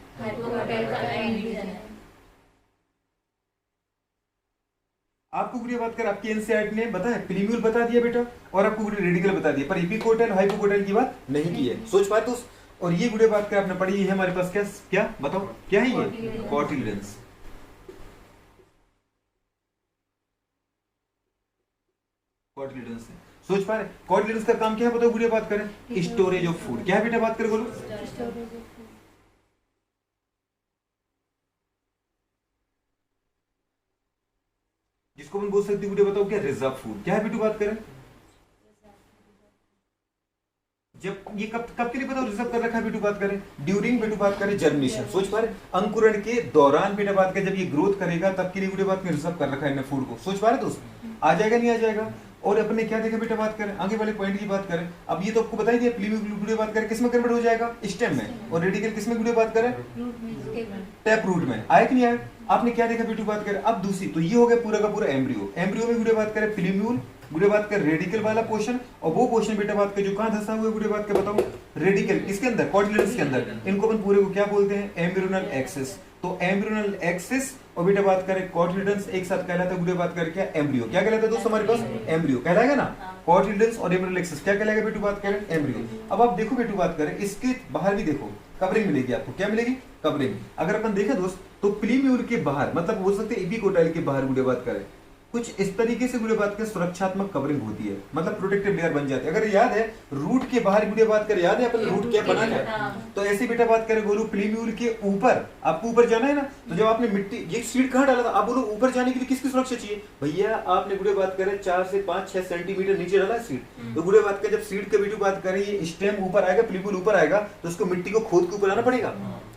आपको गुड़िया बात कर आपकी एनसीईआरटी ने बताया प्लीम्यूल बता दिया बेटा, और आपको गुड़िया रेडिकल बता दिया, पर एपिकोटाइल हाइपोकोटाइल की बात नहीं की है। सोच पाए दोस्त, और ये गुड़िया बात कर आपने पढ़ी है हमारे पास क्या क्या बताओ क्या है ये, कॉटिलिडन्स। कॉटिलिडन्स है, सोच पा रहे कॉटिलिडन्स का काम क्या है बताओ गुड़िया बात करें, स्टोरेज ऑफ फूड। क्या है बेटा बात करें बोलो, जिसको हम बोल सकते हैं बताओ क्या, रिजर्व फूड। क्या है बेटू बात करें, जब ये कब कब के लिए बताओ रिजर्व कर रखा है बेटू बात करें, ड्यूरिंग बेटू बात करें जर्मिनेशन। सोच पा रहे अंकुरण के दौरान बेटा बात करें जब ये ग्रोथ करेगा तब के लिए बेटा बात में रिजर्व कर रखा है फूड को। सोच पा रहे दोस्त, आ जाएगा नहीं आ जाएगा। और अपने क्या देखा बेटा बात करें, आगे वाले पॉइंट की बात करें, अब ये तो आपको बता ही दिया प्लीम्यूल बात करें किसमें कन्वर्ट हो जाएगा, स्टेम में, और रेडिकल किसमें गुड़े बात करें, टैप रूट में। आया कि नहीं आया, आपने क्या देखा बेटू बात करें। अब दूसरी तो ये हो गया पूरा का पूरा एम्ब्रियो, एम्ब्रियो में गुड़े बात करें प्लीम्यूल, गुड़े बात कर रेडिकल वाला पोर्शन, और वो पोर्शन बेटा बात के जो कहां धंसा हुआ है गुड़े बात के बताओ, रेडिकल किसके अंदर, कॉटिलिडन्स के अंदर। इनको अपन पूरे को क्या बोलते हैं, एम्ब्रियोनल एक्सिस। तो एम्ब्रियोनल एक्सिस और बेटा बात करें कॉटिलिडन्स एक साथ कहलाता है गुड़े बात करें क्या, एम्ब्रियो। क्या कहलाता है दोस्तों हमारे पास, एम्ब्रियो कहलाएगा ना। कॉटिलिडन्स और एम्ब्रियोनल एक्सिस क्या कहलाएगा बेटू बात करें, एम्ब्रियो। अब आप देखो बेटू बात करें, इसके बाहर भी देखो कवरिंग मिलेगी आपको, क्या मिलेगी, कवरिंग। अगर अपन देखें दोस्त तो प्लीम्यूल के बाहर, मतलब बोल सकते हैं एपिकोटाइल के बाहर गुड़े बात करें कुछ इस तरीके से गुड़े बात कर सुरक्षात्मक कवरिंग होती है, मतलब प्रोटेक्टिव लेयर बन जाती है। अगर याद है रूट के बाहर गुड़े बात कर, याद है अपन रूट क्या बना है, तो ऐसे बेटा बात करें बोलो प्लीम्यूल के ऊपर, आपको ऊपर जाना है ना, तो जब आपने मिट्टी ये सीड कहां डाला था, आप बोलो ऊपर जाने के लिए किसकी सुरक्षा चाहिए भैया, आपने गुड़े बात करें 4 से 5-6 सेंटीमीटर नीचे डाला सीड, तो गुड़े बात कर जब सीड के बेटू बात करें ये स्टेम ऊपर आएगा, प्लीम्यूल ऊपर आएगा, तो उसको मिट्टी को खोद के ऊपर आना पड़ेगा।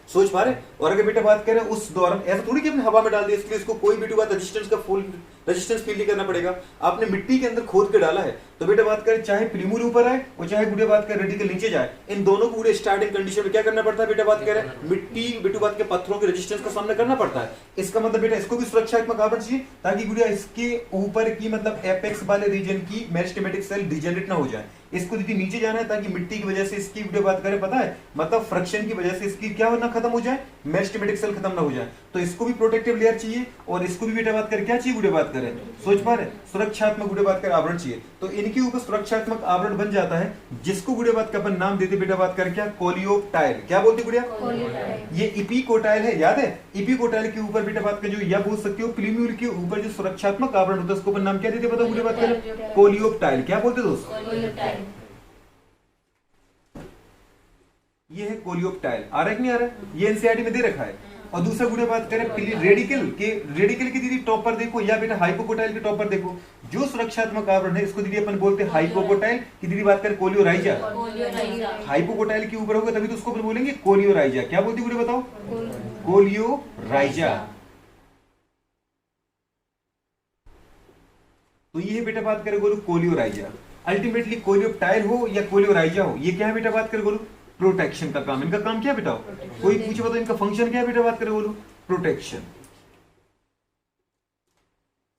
सोच पा रहे। और अगर बेटा बात करें उस दौरान ऐसा थोड़ी कि हमने हवा में डाल दिया, इसलिए इसको कोई बेटू बात रेजिस्टेंस का फुल रेजिस्टेंस फील नहीं करना पड़ेगा। आपने मिट्टी के अंदर खोद के डाला है तो बेटा बात करें चाहे प्लीमूल ऊपर आए और चाहे गुड़े बात करें रेडिकल नीचे जाए, इन दोनों को गुड़े स्टार्टिंग कंडीशन में क्या करना पड़ता है बेटा बात करें, मिट्टी बेटू बात के पत्थरों के रेजिस्टेंस का सामना करना पड़ता है। इसका मतलब बेटा इसको भी सुरक्षात्मक आवरण चाहिए ताकि गुड़िया इसके ऊपर की मतलब एपेक्स वाले रीजन की मेरिस्टेमेटिक सेल डिजेनरेट ना हो जाए। इसको दीदी नीचे जाना है ताकि मिट्टी की वजह से इसकी वीडियो बात करें पता है मतलब फ्रिक्शन की वजह से इसकी क्या होना खत्म हो जाए, मेरिस्टेमेटिक सेल खत्म ना हो जाए। तो इसको भी प्रोटेक्टिव लेयर चाहिए और इसको भी बेटा बात करें क्या चाहिए वीडियो बात करें, सोच पा रहे, सुरक्षात्मक वीडियो बात करें आवरण चाहिए। तो इनके ऊपर सुरक्षात्मक आवरण बन जाता है जिसको वीडियो बात का अपन नाम देते बेटा बात करें क्या, कोलियोप्टाइल। क्या बोलते गुड़िया, ये इपिकोटाइल है, याद है इपिकोटाइल के ऊपर बेटा बात करें जो या बोल सकते हो प्लीम्यूल के ऊपर जो सुरक्षात्मक आवरण होता है उसको अपन नाम क्या देते बताओ वीडियो बात करें, कोलियोप्टाइल। क्या बोलते दोस्त, ये है कोलियोप्टाइल। आ रहा है कि नहीं आ रहा है, ये एनसीईआरटी में दे रखा है। और दूसरा गुड़े बात करें रेडिकल की दीदी टॉप पर देखो या बेटा हाइपोकोटाइल के टॉप पर देखो, जो सुरक्षात्मक आवरण है इसको दीदी अपन बोलते हैं हाइपोकोटाइल की दीदी बात करें कोलियोराइजा। हाइपोकोटाइल के ऊपर होगा तभी तो उसको अपन बोलेंगे कोलियोराइजा। क्या बोलती गुड़े बताओ, कोलियोराइजा। तो ये बेटा बात करें बोलो कोलियोराइजा। अल्टीमेटली कोलियोप्टाइल हो या कोलियोराइजा हो, ये क्या है बेटा बात करें बोलो, प्रोटेक्शन का काम। इनका काम क्या बेटा, कोई पूछे बताओ इनका फंक्शन क्या है बेटा बात करें बोलो, प्रोटेक्शन।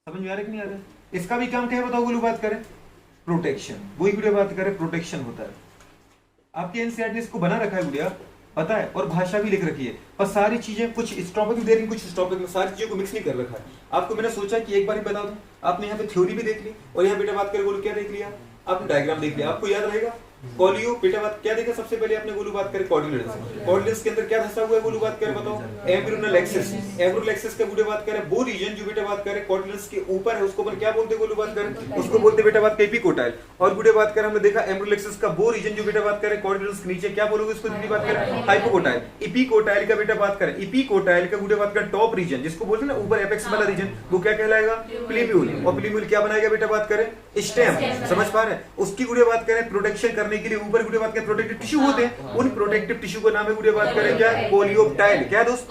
समझ में आ रहा है कि नहीं आ रहा है, इसका भी काम क्या है बताओ बोलो बात करें, प्रोटेक्शन। वही गुड़िया बात करें प्रोटेक्शन होता है। आपके एनसीईआरटी ने इसको बना रखा है गुड़िया पता है, और भाषा भी लिख रखी है, पर सारी चीजें कुछ इस टॉपिक में दे रही, कुछ इस टॉपिक में, सारी चीजों को मिक्स नहीं कर रखा है। आपको मैंने सोचा कि एक बार ही बता दूं, आपने यहाँ पे थ्योरी भी देख ली और यहाँ बेटा बात करें बोलो क्या देख लिया, आपने डायग्राम देख लिया, आपको याद रहेगा। कोलियो बेटा बात क्या देखा सबसे पहले आपने गोलू बात करें कॉर्डिनेट्स, कॉर्डिनेट्स के अंदर क्या धंसा हुआ है गोलू बात करें बताओ, एम्ब्रियोनल एक्सिस। एम्ब्रियोनल एक्सिस का गुड़े बात करें वो रीजन जो बेटा बात करें कॉर्डिनेट्स के ऊपर है उसको अपन क्या बोलते हैं गोलू बात करें, उसको बोलते बेटा बात एपिकोटाइल। और गुड़े बात करें हमने देखा एम्ब्रियोनल एक्सिस का वो रीजन जो बेटा बात करें कॉर्डिनेट्स के नीचे क्या बोलोगे उसको दीदी बात करें हाइपोकोटाइल। एपिकोटाइल का बेटा बात करें, एपिकोटाइल का गुड़े बात करें टॉप रीजन जिसको बोलते हैं ना ऊपर एपेक्स वाला रीजन, वो क्या कहलाएगा प्लीम्यूल। और प्लीम्यूल क्या बनाएगा बेटा बात करें स्टेम। समझ पा रहे हैं, उसकी गुड़े बात करें प्रोटेक्शन करने के लिए ऊपर गुड़े के प्रोटेक्टिव टिश्यू होते हैं, उन प्रोटेक्टिव टिश्यू का नाम है गुड़े बात करें क्या, कोलियोप्टाइल। क्या दोस्त,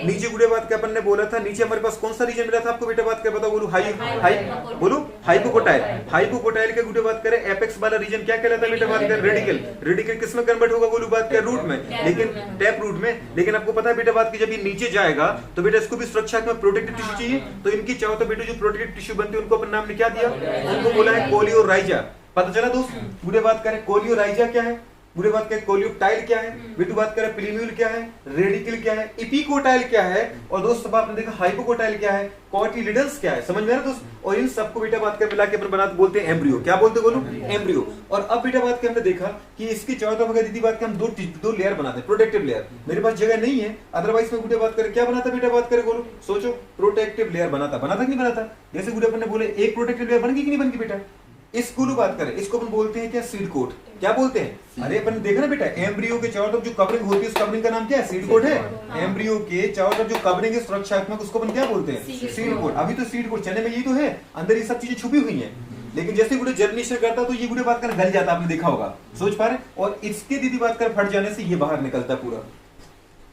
नीचे गुड़े बात के अपन ने बोला था, नीचे हमारे पास कौन सा रीजन मिला था आपको बेटा बात कर बताओ बोलो, बोलो हाइपोकोटाइल। हाइपोकोटाइल के गुड़े बात करें एपेक्स वाला रीजन क्या कहलाता है बेटा बात कर, रेडिकल। रेडिकल किस में कन्वर्ट होगा बोलो बात कर, रूट में, लेकिन टैप रूट में। लेकिन आपको पता है बेटा बात की जब ये नीचे जाएगा तो बेटा इसको भी सुरक्षात्मक प्रोटेक्टिव टिश्यू चाहिए, तो इनकी चाहो तो बेटा जो प्रोटेक्टिव टिश्यू बनते हैं उनको अपन नाम ने क्या दिया, उनको बोला है कोलियोराइजा। पता चला दोस्त, गुड़े बात करें कोलियोराइजा क्या है, बुरे बात करें कोलियोप्टाइल क्या है, बेटू बात करें प्लीम्यूल क्या है, रेडिकल क्या है, एपिकोटाइल क्या है, और दोस्त सब आपने देखा हाइपोकोटाइल क्या है, कोटिलिडन्स क्या है। समझ में आ रहा दोस्त, और इन सबको बेटा बात कर मिला के अपन बनाते बोलते हैं एम्ब्रियो। क्या बोलते बोलो, एम्ब्रियो। और अब बेटा बात के हमने देखा कि इसकी चारों तरफ दीदी बात के हम दो लेयर बनाते हैं, प्रोटेक्टिव लेयर। मेरे पास जगह नहीं है, अदरवाइज में गुड़े बात करें क्या बनाता बेटा बात करें बोलो, सोचो प्रोटेक्टिव लेयर बनाता कि नहीं बनाता। जैसे गुड़े अपन ने बोले एक प्रोटेक्टिव लेयर बन गई कि नहीं बन गई बेटा। इस गुलू बात करें, इसको अपन बोलते हैं क्या, सीड कोट। क्या बोलते हैं, अरे अपन देखा ना बेटा एम्ब्रियो के चारों तरफ जो कवरिंग होती है उस कवरिंग का नाम क्या है, सीड कोट है। एम्ब्रियो के चारों तरफ जो कवरिंग है सुरक्षात्मक उसको अपन क्या बोलते हैं, सीड कोट। अभी तो सीड कोट चने में यही तो है, अंदर ये सब चीजें छुपी हुई हैं, लेकिन जैसे गुड़े जर्मिनेशन करता तो ये गुड़े बात कर गल जाता, आपने देखा होगा, सोच पा रहे। और इसके दीदी बात कर फट जाने से ये बाहर निकलता पूरा।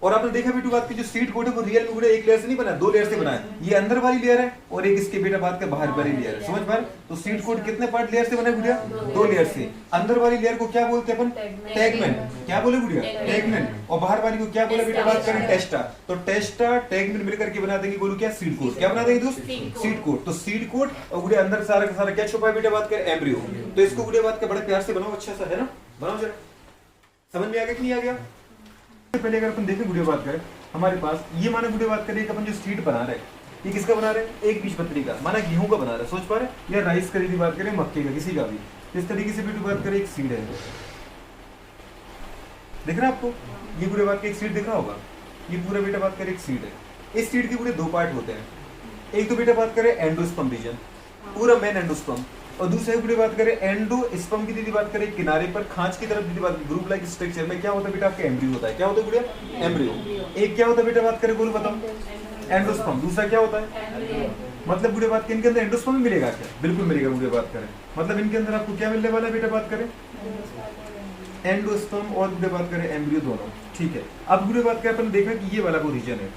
और आपने देखा बेटू बात की जो सीड कोट है वो रियल में गुड़े एक लेयर से नहीं बना, दो लेयर से बना है। ये अंदर वाली लेयर है और एक इसके बेटा बात का बाहर वाली लेयर है। समझ पा रहे, तो सीड कोट कितने पार्ट लेयर से बना है गुड़िया, दो लेयर से। अंदर वाली लेयर को क्या बोलते हैं अपन, टैगमेंट। क्या बोले गुड़िया, टैगमेंट। और बाहर वाली को क्या बोले बेटा बात करें, टेस्टा। तो टेस्टा टैगमेंट मिलकर के बना देंगे बोलो क्या, सीड कोट। क्या बना देंगे दोस्त, सीड कोट। तो सीड कोट और गुड़े अंदर सारा का सारा क्या छुपा है बेटा बात करें, एम्ब्रियो। तो इसको गुड़े बात का बड़े प्यार से बनाओ, अच्छा सा है ना, बनाओ जरा। समझ में आ गया कि नहीं आ गया। पहले अगर अपन देखें गुड़े बात करें, हमारे पास ये माना गुड़े बात करें अपन जो सीड बना रहे हैं, ये किसका बना रहे हैं, एक बीजपत्री का, माना गेहूं का बना रहे हैं, सोच पा रहे, या राइस की बात करें, मक्के का, किसी का भी। इस तरीके से बेटू बात करें एक सीड है, दिख रहा है आपको, ये गुड़े बात का एक सीड दिखा होगा, ये पूरा बेटा बात करें एक सीड है। इस सीड के पूरे दो पार्ट होते हैं, एक तो बेटा बात करें एंडोस्पर्म रीजन, पूरा मेन एंडोस्पर्म, और दूसरे गुड़े बात करें एंडोस्पर्म की दीदी बात करें किनारे पर खांच की तरफ दीदी बात, ग्रुप लाइक स्ट्रक्चर में क्या होता है बेटा आपका एम्ब्रियो होता है। क्या होता है गुड़िया, एम्ब्रियो। एक क्या होता है बेटा बात करें बोलो बताओ, एंडोस्पर्म। दूसरा क्या होता है, मतलब गुड़े बात के इनके अंदर एंडोस्पर्म मिलेगा क्या, बिल्कुल मिलेगा गुड़े बात करें। मतलब इनके अंदर आपको क्या मिलने वाला है बेटा बात करें, एंडोस्पर्म और गुड़े बात करें एम्ब्रियो दोनों, ठीक है। अब गुड़े बात करें अपन देखा कि ये वाला वो रीजन है,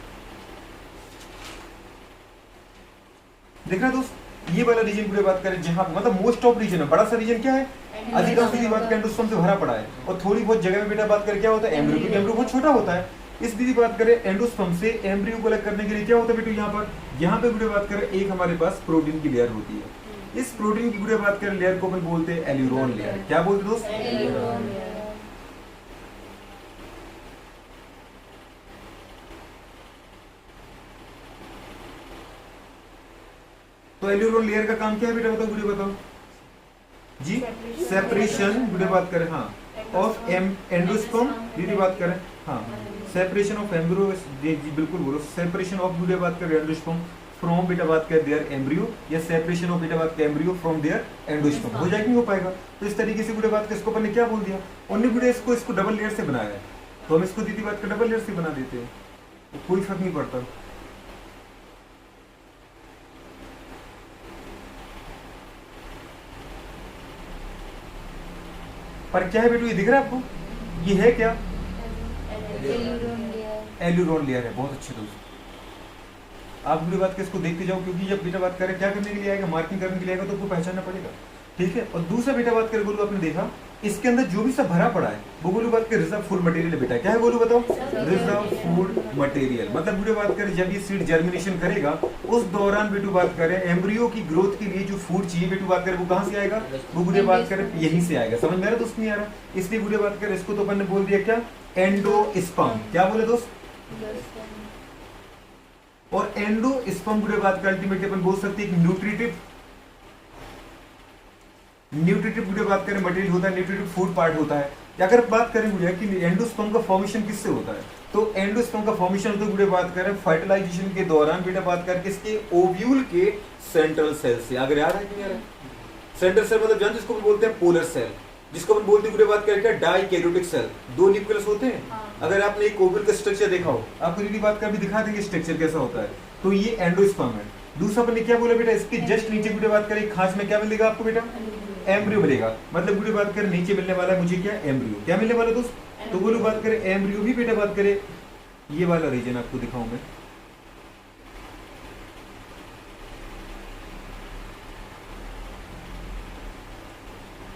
देख रहे हो दोस्त, ये वाला रीजन वीडियो बात करें जहाँ मतलब मोस्ट ऑफ रीजन है, बड़ा सा रीजन क्या है, अधिकांश दीदी बात करें एंडोस्पर्म से भरा पड़ा है, और थोड़ी बहुत जगह में बेटा बात करें क्या होता है एम्ब्रियो, क्योंकि एम्ब्रियो बहुत छोटा होता है। इस दीदी बात करें एंडोस्पर्म से एम्ब्रियो को अलग करने के लिए क्या होता है बेटू, यहाँ पे वीडियो बात करें एक हमारे पास प्रोटीन की लेयर होती है। इस प्रोटीन की वीडियो बात करें लेयर को अपन बोलते हैं एल्यूरोन लेयर। क्या बोलते दोस्त, तो एल्यूरोन लेयर का काम क्या है बेटा, बताओ वीडियो बताओ जी, सेपरेशन वीडियो बात करें हाँ ऑफ एंडोस्पर्म वीडियो बात करें हाँ, सेपरेशन ऑफ एम्ब्रियो जी बिल्कुल बोलो, सेपरेशन ऑफ वीडियो बात करें एंडोस्पर्म फ्रॉम बेटा बात करें देयर एम्ब्रियो, या सेपरेशन ऑफ बेटा बात करें एम्ब्रियो फ्रॉम देयर एंडोस्पर्म, हो जाएगा नहीं हो पाएगा। तो इस तरीके से वीडियो बात कर इसको अपन ने क्या बोल दिया, उन्होंने वीडियो इसको डबल लेयर से बनाया है, तो हम इसको दीदी बात कर डबल लेयर से बना देते हैं, तो कोई फर्क नहीं पड़ता। पर क्या है बेटू, ये दिख रहा है आपको, ये है क्या, एल्यूरोन लेयर है। बहुत अच्छे दोस्त, आप वीडियो बात के इसको देखते जाओ, क्योंकि जब बेटा बात करें क्या करने के लिए आएगा, मार्किंग करने के लिए आएगा, तो आपको पहचानना पड़ेगा, ठीक है। और दूसरा बेटा बात करें बोलू, आपने देखा इसके अंदर जो भी सब भरा पड़ा है वो बोलू बात करें रिजर्व फूड मटेरियल बेटा, क्या है बोलू बताओ, रिजर्व फूड मटेरियल। मतलब वीडियो बात करें जब ये सीड जर्मिनेशन करेगा उस दौरान बेटू बात करें एम्ब्रियो की ग्रोथ के लिए जो फूड चाहिए बेटू बात करें वो कहाँ से आएगा, वो वीडियो बात करें यहीं से आएगा। समझ में आ रहा दोस्त, नहीं आ रहा, इसलिए वीडियो बात करें इसको तो अपन ने बोल दिया क्या, एंडोस्पर्म। क्या बोले दोस्त, और एंडोस्पर्म वीडियो बात करें अल्टीमेटली अपन बोल सकते हैं न्यूट्रिटिव वीडियो बात करें मटेरियल होता है, न्यूट्रिटिव फूड पार्ट होता है। अगर बात करें वीडियो कि एंडोस्पर्म का फॉर्मेशन किससे होता है, तो एंडोस्पर्म का फॉर्मेशन होता है वीडियो बात करें फर्टिलाइजेशन के दौरान बेटा बात करें किसके, ओव्यूल के सेंट्रल सेल से। अगर याद है कि नहीं आ रहा, सेंट्रल सेल मतलब जान जिसको बोलते हैं पोलर सेल, जिसको अपन बोलते हैं वीडियो बात करें क्या, डाइकैरियोटिक सेल, दो न्यूक्लियस होते हैं। अगर आपने एक ओवल का स्ट्रक्चर देखा हो, आपको दीदी बात कर भी दिखा देंगे स्ट्रक्चर कैसा होता है, तो ये एंडोस्पर्म है। दूसरा अपन ने क्या बोला बेटा, इसके जस्ट नीचे वीडियो बात करें खांच में क्या मिलेगा आपको बेटा, एम्ब्रियो मिलेगा। मतलब वीडियो बात करें नीचे मिलने वाला है मुझे क्या, एम्ब्रियो। क्या मिलने वाला दोस्त, तो बोलो बात करें एम्ब्रियो भी बेटा बात करें, ये वाला रीजन आपको दिखाऊं मैं,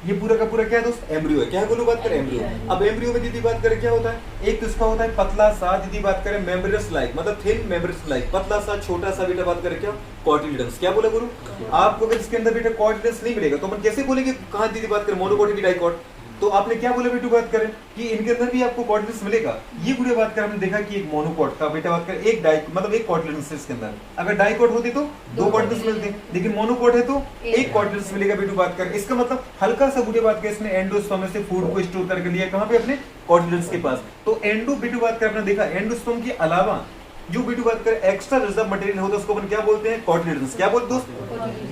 ये पूरा का पूरा क्या है दोस्त, एम्ब्रियो है। क्या है बोलो बात करें, एम्ब्रियो। अब एम्ब्रियो में दीदी बात करें क्या होता है, एक तो इसका होता है पतला सा दीदी बात करें मेम्ब्रेनस लाइक, मतलब थिन मेम्ब्रेनस लाइक, पतला सा छोटा सा बेटा बात करें क्या, कॉटिलिडन्स। क्या बोला गुरु, आपको अगर इसके अंदर बेटा कॉटिलिडन्स नहीं मिलेगा तो हम कैसे बोलेंगे कहां दीदी बात करें मोनोकॉट की डाइकॉट, तो आपने क्या बोला बेटू बात करें कि इनके अंदर भी आपको कॉटिलिडन्स मिलेगा। ये वीडियो बात करें हमने देखा कि एक मोनोकॉट का बेटा बात करें एक डाइ मतलब एक कॉटिलिडन्स है इसके अंदर, अगर डाइकॉट होती तो दो कॉटिलिडन्स मिलते, लेकिन मोनोकॉट है तो एक कॉटिलिडन्स मिलेगा बेटू बात करें। इसका मतलब हल्का सा वीडियो बात करें इसने एंडोस्पर्म से फूड को स्टोर करके लिया कहां पे, अपने कॉटिलिडन्स के पास। तो एंडो बेटू बात करें आपने देखा एंडोस्पर्म के अलावा जो वीडियो बात करें एक्स्ट्रा रिजर्व मटेरियल होता है उसको अपन क्या बोलते हैं, कॉटिलिडन्स। क्या बोलते हैं दोस्त,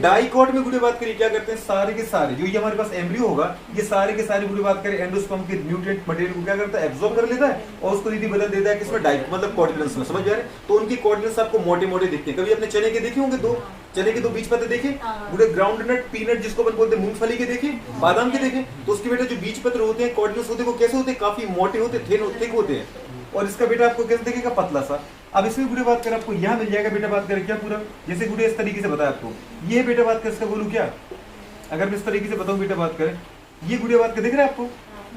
डाइकॉट में वीडियो बात करिए क्या करते हैं, सारे के सारे जो ये हमारे पास एम्ब्रियो होगा ये सारे के सारे वीडियो बात करें एंडोस्पर्म के न्यूट्रिएंट मटेरियल को क्या करता है, एब्जॉर्ब कर लेता है और उसको दीदी बदल देता है किसमें, डाइक मतलब कॉटिलिडन्स में। समझ जा रहे हैं, तो उनकी कॉटिलिडन्स आपको मोटे मोटे दिखते हैं। कभी अपने चने के देखे होंगे, दो चने के दो बीज पत्ते देखे, पूरे ग्राउंड नट पीनट जिसको अपन बोलते हैं मूंगफली के देखे, बादाम के देखे, तो उसके बेटा जो बीज पत्र होते हैं कॉटिलिडन्स होते हैं वो कैसे होते हैं, काफी मोटे होते हैं, थिक होते हैं, और इसका बेटा आपको कैसे दिखेगा, पतला सा। अब इसमें वीडियो बात करें आपको यहाँ मिल जाएगा बेटा बात करें क्या पूरा, जैसे वीडियो इस तरीके से बताया आपको, ये बेटा बात कर इसका बोलूं क्या, अगर मैं इस तरीके से बताऊं बेटा बात करें, ये वीडियो बात कर दिख रहा है आपको,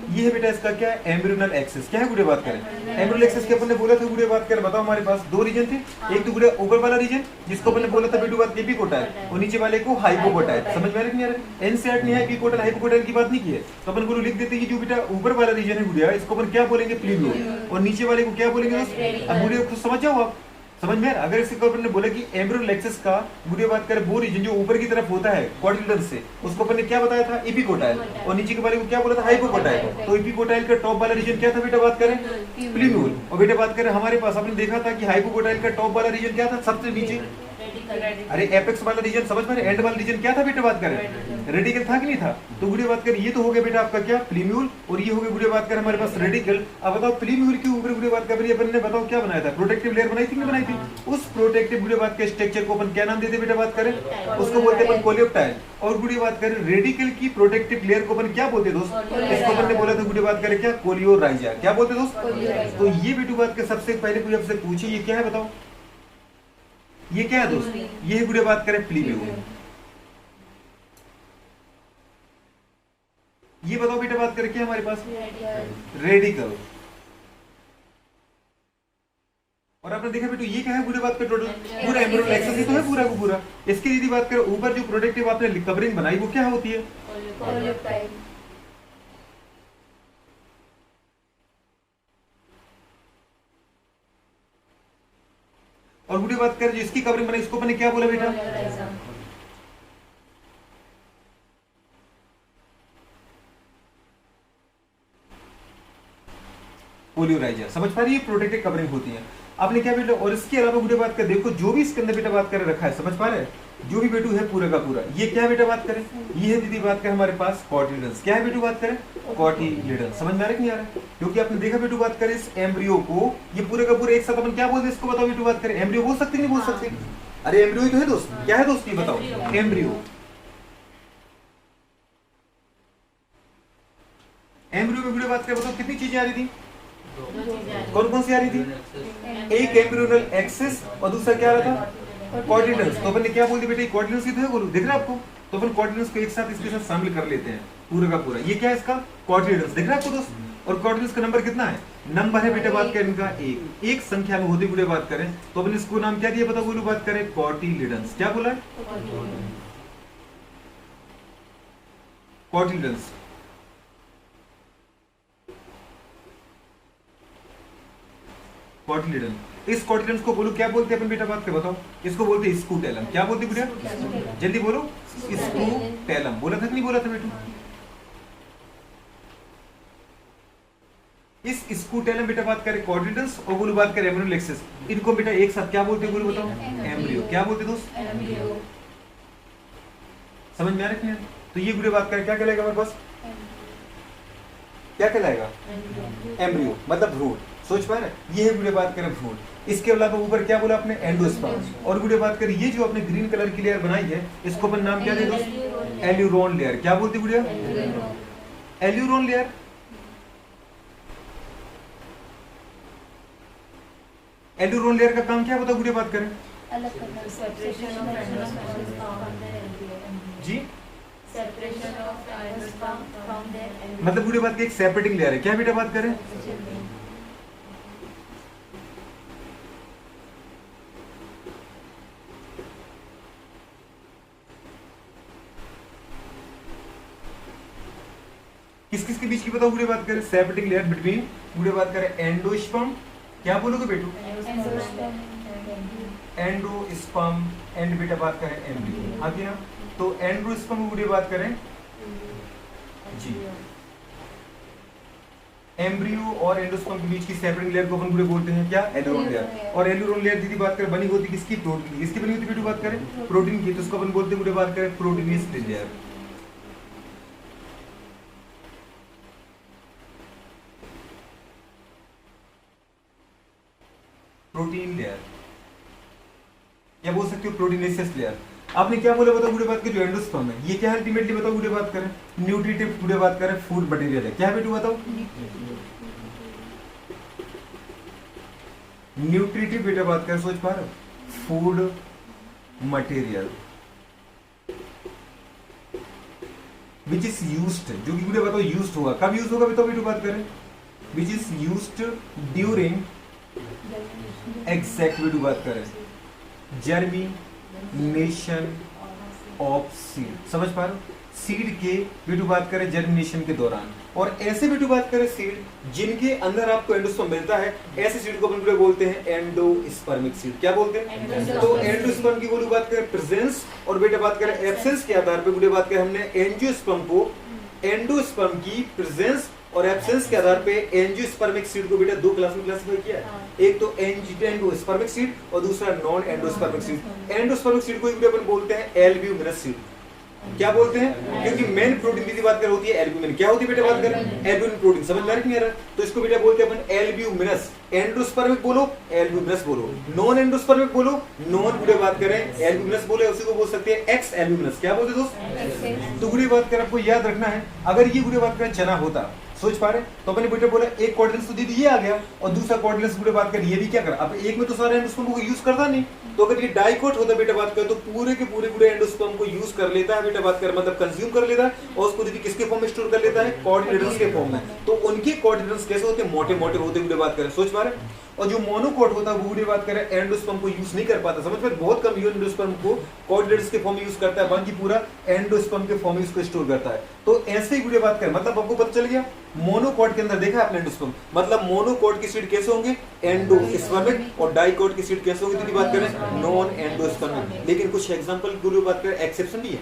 ये है बेटा इसका क्या है, एम्ब्रियोनल एक्सिस। क्या है वीडियो बात करें, एम्ब्रियोनल एक्सिस के अपन ने बोला था वीडियो बात करें, बताओ हमारे पास दो रीजन थे, एक तो वीडियो ऊपर वाला रीजन जिसको अपन ने बोला था वीडियो बात एपिकोटाइल, और नीचे वाले को हाइपोकोटाइल। समझ में आ रहा है, एनसीईआरटी ने एपिकोटाइल हाइपोकोटाइल की बात नहीं की है, तो अपन को लिख देते हैं कि जो बेटा ऊपर वाला रीजन है वीडियो इसको अपन क्या बोलेंगे, प्लीवियोल, और नीचे वाले को क्या बोलेंगे। अब वीडियो को समझ जाओ आप, समझ में। अगर इसके अपन ने बोला कि एम्ब्रियोनल एक्सिस का वीडियो बात करें वो रीजन जो ऊपर की तरफ होता है कॉटिलिडन्स से, उसको अपन ने क्या बताया था, एपिकोटाइल, और नीचे के वाले को क्या बोला था, हाइपोकोटाइल। तो एपिकोटाइल का टॉप वाला रीजन क्या था बेटा बात करें, प्लीवियोल, और बेटा बात करें हमारे पास आपने देखा था कि हाइपोकोटाइल का टॉप वाला रीजन क्या था, सबसे नीचे, अरे एपेक्स वाला रीजन समझ में, एंड वाला रीजन क्या था बेटा बात करें, रेडिकल था कि नहीं था। तो वीडियो बात करें ये तो हो गया बेटा आपका क्या, प्लीम्यूल, और ये हो गया वीडियो बात करें हमारे पास रेडिकल। अब बताओ प्लीम्यूल के ऊपर वीडियो बात करें अपन ने बताओ क्या बनाया था, प्रोटेक्टिव लेयर बनाई थी कि बनाई थी, उस प्रोटेक्टिव वीडियो बात के स्ट्रक्चर को अपन क्या नाम देते बेटा बात करें, उसको बोलते हैं अपन कोलियोप्टाइल। और वीडियो बात करें रेडिकल की प्रोटेक्टिव लेयर को अपन क्या बोलते दोस्त, इसको अपन ने बोला था वीडियो बात करें क्या, कोलियोराइजा। क्या बोलते दोस्त, तो ये वीडियो बात के सबसे पहले कोई आपसे पूछे ये क्या है बताओ, ये क्या है दोस्त, ये वीडियो बात करें प्लीबियो। ये बताओ बेटा बात करें क्या हमारे पास, रेडिकल। और आपने देखा बेटा ये क्या है पूरी बात कर टोटल पूरा एम्ब्रियोनिक एक्सेस ही तो है पूरा को पूरा। इसकी यदि बात करें ऊपर जो प्रोडक्टिव आपने कवरिंग बनाई वो क्या होती है, और पूरी बात करें जो इसकी कवरिंग बनाई इसको अपने क्या बोला बेटा, पोलियोराइजा। समझ पा रही है, प्रोटेक्टिव कवरिंग होती है। आपने क्या बेटा, और इसके अलावा बेटा बात कर देखो जो भी इसके अंदर बेटा बात कर रखा है, समझ पा रहे हैं, जो भी बेटू है पूरा का पूरा ये क्या बेटा बात करें, ये है दीदी बात करें हमारे पास कॉटिलिडन्स। क्या है बेटू बात करें, कॉटिलिडन्स। समझ में आ रहा है कि नहीं आ रहा है, क्योंकि आपने देखा बेटू बात करें इस एम्ब्रियो को ये पूरे का पूरे एक साथ अपन क्या बोलते हैं इसको बताओ बेटू बात करें, एम्ब्रियो बोल सकते नहीं बोल सकते, अरे एम्ब्रियो ही तो है दोस्त, क्या है दोस्त ये बताओ, एम्ब्रियो। एम्ब्रियो में वीडियो बात करें बताओ कितनी चीजें आ रही थी, कौन कौन सी आ रही थी, एक एम्ब्रियोनल एक्सिस और दूसरा क्या आ रहा था, कॉटिलिडन्स। तो अपन ने क्या बोल दिया बेटा, कॉटिलिडन्स की तो है बोलो, दिख रहा है आपको, तो अपन कॉटिलिडन्स को एक साथ इसके साथ शामिल कर लेते हैं पूरा का पूरा। ये क्या है इसका कॉटिलिडन्स, दिख रहा है आपको दोस्त। और कॉटिलिडन्स का नंबर कितना है, नंबर है बेटा बात करें इनका एक, एक संख्या में होते हुए बात करें तो अपन इसको नाम क्या दिया बताओ बोलो बात करें, कॉटिलिडन्स। क्या बोला है, कॉटिलिडन्स। कॉटिलिडन, इस कॉटिलिडन्स को बोलो क्या बोलते हैं अपन बेटा बात कर बताओ, इसको बोलते हैं स्कूटेलम। क्या बोलते हैं बेटा, जल्दी बोलो, स्कूटेलम। बोला था कि नहीं बोला था बेटा, इस स्कूटेलम बेटा बात करें कॉटिलिडन्स और बोलो बात करें एम्ब्रियोनल एक्सिस, इनको बेटा एक साथ क्या बोलते हैं बोलो बताओ, एम्ब्रियो। क्या बोलते हैं दोस्त, समझ में आ रहा है। तो ये वीडियो बात करें क्या कहलाएगा हमारे पास, क्या कहलाएगा, एम्ब्रियो मतलब भ्रूण। सोच पा रहे, ये है वीडियो बात करें भ्रूण। इसके अलावा ऊपर क्या बोला आपने, एंडोस्पर्म। और वीडियो बात करें ये जो आपने ग्रीन कलर की लेयर बनाई है इसको अपन नाम क्या दे दोस्त, एल्यूरोन लेयर। क्या बोलते video, aleurone layer. Aleurone layer का काम क्या है बताओ वीडियो बात करें, जी मतलब वीडियो बात की एक सेपरेटिंग लेयर है। क्या बेटा बात करें, किस किस के बीच की बताओ वीडियो बात करें, सेपरेटिंग लेयर बिटवीन वीडियो बात करें एंडोस्पर्म। क्या बोलोगे बेटू, एंडोस्पर्म एंड बेटा बात करें एम्ब्रियो। आगे ना तो एंडोस्पर्म वीडियो बात करें जी, एम्ब्रियो और एंडोस्पर्म के बीच की सेपरेटिंग लेयर को अपन वीडियो बोलते हैं क्या, एल्यूरोन लेयर। और एल्यूरोन लेयर दीदी बात करें बनी होती किसकी, प्रोटीन की। किसकी बनी होती वीडियो बात करें, प्रोटीन की। तो उसको अपन बोलते हैं वीडियो बात करें प्रोटीनियस लेयर। प्रोटीन लेयर या बोल सकते हो प्रोटीनेशियस लेयर। आपने क्या बोला बताओ वीडियो बात करें, जो एंडोस्पर्म है ये क्या है अल्टीमेटली बताओ वीडियो बात करें, न्यूट्रिटिव वीडियो बात करें फूड मटेरियल है। क्या है बेटू बताओ, न्यूट्रिटिव बेटा बात करें, सोच पा रहे हो, food material which is used, जो कि वीडियो बताओ यूज्ड होगा, कब यूज होगा बताओ वीडियो बात करें, which is used during exact video बात करें जर्मिनेशन ऑफ सीड। समझ पा रहे हो, सीड के वीडियो बात करें जर्मिनेशन के दौरान। और ऐसे वीडियो बात करें सीड जिनके अंदर आपको एंडोस्पर्म मिलता है, ऐसे सीड को अपन बोलते हैं एंडोस्पर्मिक सीड। क्या बोलते हैं, तो एंडोस्पर्म की वीडियो बात करें प्रेजेंस और बेटा बात करें एब्सेंस के आधार पर वीडियो बात करें हमने एंजियोस्पर्म को, एंडोस्पर्म की प्रेजेंस और एब्सेंस के आधार पे एंजियोस्पर्मिक सीड को बेटा दो क्लास में क्लासिफाई किया है, एक तो एंडोस्पर्मिक सीड और दूसरा non endospermic seed. Endospermic seed को अपन बोलते हैं एल्ब्यूमिनस सीड। क्या बोलते हैं, क्योंकि मेन प्रोटीन की बात कर होती है एल्ब्यूमिन। क्या होती है बेटा बात करें, एल्ब्यूमिन प्रोटीन। समझ में आ रहा है, तो इसको बेटा बोलते हैं अपन एल्ब्यूमिनस। एंडोस्पर्मिक बोलो एल्ब्यूमिनस बोलो, नॉन एंडोस्पर्मिक बोलो नॉन वीडियो बात करें एल्ब्यूमिनस बोले, उसी को बोल सकते हैं एक्स एल्ब्यूमिनस। क्या बोलते दोस्त, तो वीडियो बात करें आपको याद रखना है, अगर ये वीडियो बात करें चना होता, सोच पा रहे? तो अपने बेटे बोला एक कोऑर्डिनेट्स तो दीदी ये आ गया और दूसरा कोऑर्डिनेट्स बेटा बात कर ये भी क्या कर, अब एक में तो सारा एंडोस्पर्म को यूज करता नहीं, तो अगर ये डाइकोट होता बेटा बात कर तो पूरे के पूरे एंडोस्पर्म को यूज कर लेता है बेटा बात कर, मतलब कंज्यूम कर लेता है और उसको दीदी किसके फॉर्म में स्टोर कर लेता है, कोऑर्डिनेटर्स के फॉर्म में। तो उनके कोऑर्डिनेटर्स कैसे होते हैं, मोटे मोटे होते हुए बात करें, सोच पा रहे? और जो मोनोकोट होता है वो भी बात करें एंडोस्पर्म को यूज नहीं कर पाता, समझ में, बहुत कम एंडोस्पर्म को कोऑर्डिनेटर्स के फॉर्म में यूज करता है, बाकी पूरा एंडोस्पर्म के फॉर्म में इसको स्टोर करता है। तो ऐसे ही वीडियो बात करें, मतलब आपको पता चल गया मोनोकोट के अंदर देखा आपने एंडोस्पर्म, मतलब मोनोकोट की सीड कैसे होंगे, एंडोस्पर्मिक, और डाइकोट की सीड कैसे होगी दीदी बात करें, नॉन एंडोस्पर्मिक। लेकिन कुछ एग्जांपल गुरु बात करें एक्सेप्शन भी है।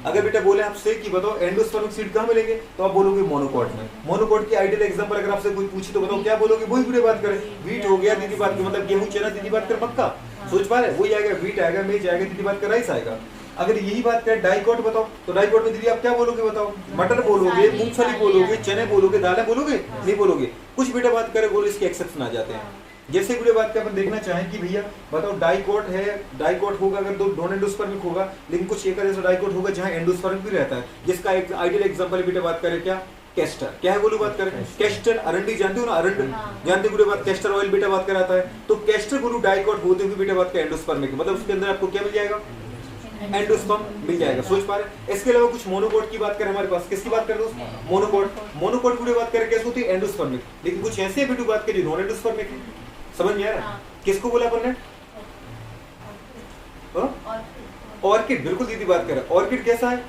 अगर बेटा बोले आपसे कि बताओ एंडोस्पर्मिक सीड कहां मिलेंगे, तो आप बोलोगे मोनोकोट में। मोनोकोट की आइडियल एग्जांपल अगर आपसे कोई पूछे तो बताओ क्या बोलोगे, वही वीडियो बात करें, व्हीट हो गया दीदी बात, मतलब गेहूं, चना दीदी बात कर, मक्का, सोच पा रहे, वही आएगा, व्हीट आएगा, मेज आएगा, दीदी बात कर, राइस आएगा। अगर यही बात करें डाइकोट बताओ, तो डाइकोट में दीदी आप क्या बोलोगे बताओ, मटर बोलोगे, मूंगफली बोलोगे, चने बोलोगे, दालें बोलोगे, नहीं बोलोगे। कुछ बेटा बात करें बोलो इसके एक्सेप्शन आ जाते हैं। जैसे वीडियो बात के अपन देखना चाहें कि भैया बताओ डाइकोट है, डाइकोट होगा अगर दो नॉन एंडोस्पर्मिक होगा, लेकिन कुछ एक ऐसा डाइकोट होगा जहां एंडोस्पर्मिक भी रहता है, जिसका एक आइडियल एग्जांपल बेटा बात करें क्या, कैस्टर, क्या है बोलो बात करें, कैस्टर, अरंडी जानते हो ना, अरंड जानते हो बात, कैस्टर ऑयल बेटा बात कराता है, तो कैस्टर बोलो डाइकोट होते हुए बेटा बात का एंडोस्पर्मिक, मतलब उसके अंदर आपको क्या मिल जाएगा, एंडोस्पर्म मिल जाएगा, सोच पा रहे? इसके अलावा कुछ मोनोकोट की बात करें हमारे पास, किसकी बात करें दोस्त, मोनोकोट, मोनोकोट की बात करें कैसे होती है, एंडोस्पर्मिक, लेकिन कुछ ऐसे बेटा बात करें नॉन एंडोस्पर्मिक, समझ में आ रहा है? किसको बोला अपन ने, ऑर्किड, बिल्कुल दीदी बात करें, ऑर्किड कैसा है,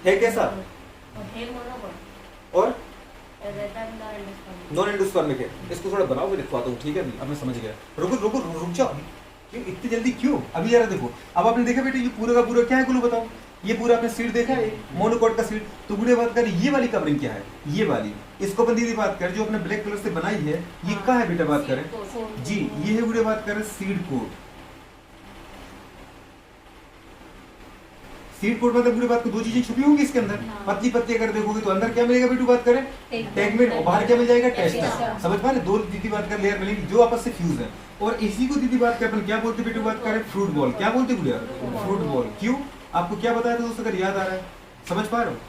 है कैसा, और नॉन एंडोस्पर्मिक है। इसको थोड़ा बनाओ, मैं दिखवाता हूँ, ठीक है, अब मैं समझ गया, रुको रुको रुक जाओ, क्यों इतनी जल्दी क्यों, अभी यार देखो, अब आपने देखा बेटे ये पूरा का पूरा क्या है बोलो बताओ, ये पूरा आपने सीड देखा है मोनोकोट का सीड, तो बुढ़े बात कर ये वाली कवरिंग क्या है, ये वाली, इसको अपन दीदी बात कर जो अपने ब्लैक कलर से बनाई है, ये क्या है बेटा बात करें जी, ये है बुढ़े बात करें सीड कोट। सीड कोट मतलब बुढ़े बात को दो चीजें छुपी होंगी इसके अंदर, पतली पतली अगर देखोगे तो अंदर क्या मिलेगा बेटू बात करें, टेगमेंट, और बाहर क्या मिल जाएगा, टेस्टा, समझ पा रहे, दो दीदी बात कर लेयर मिलेगी जो आपस से फ्यूज है। और इसी को दीदी बात कर अपन क्या बोलते बेटू बात करें, फ्रूट बॉल, क्या बोलते बुढ़िया, फ्रूट बॉल। क्यों, आपको क्या बताया था दोस्तों, अगर याद आ रहा है, समझ पा रहे हो,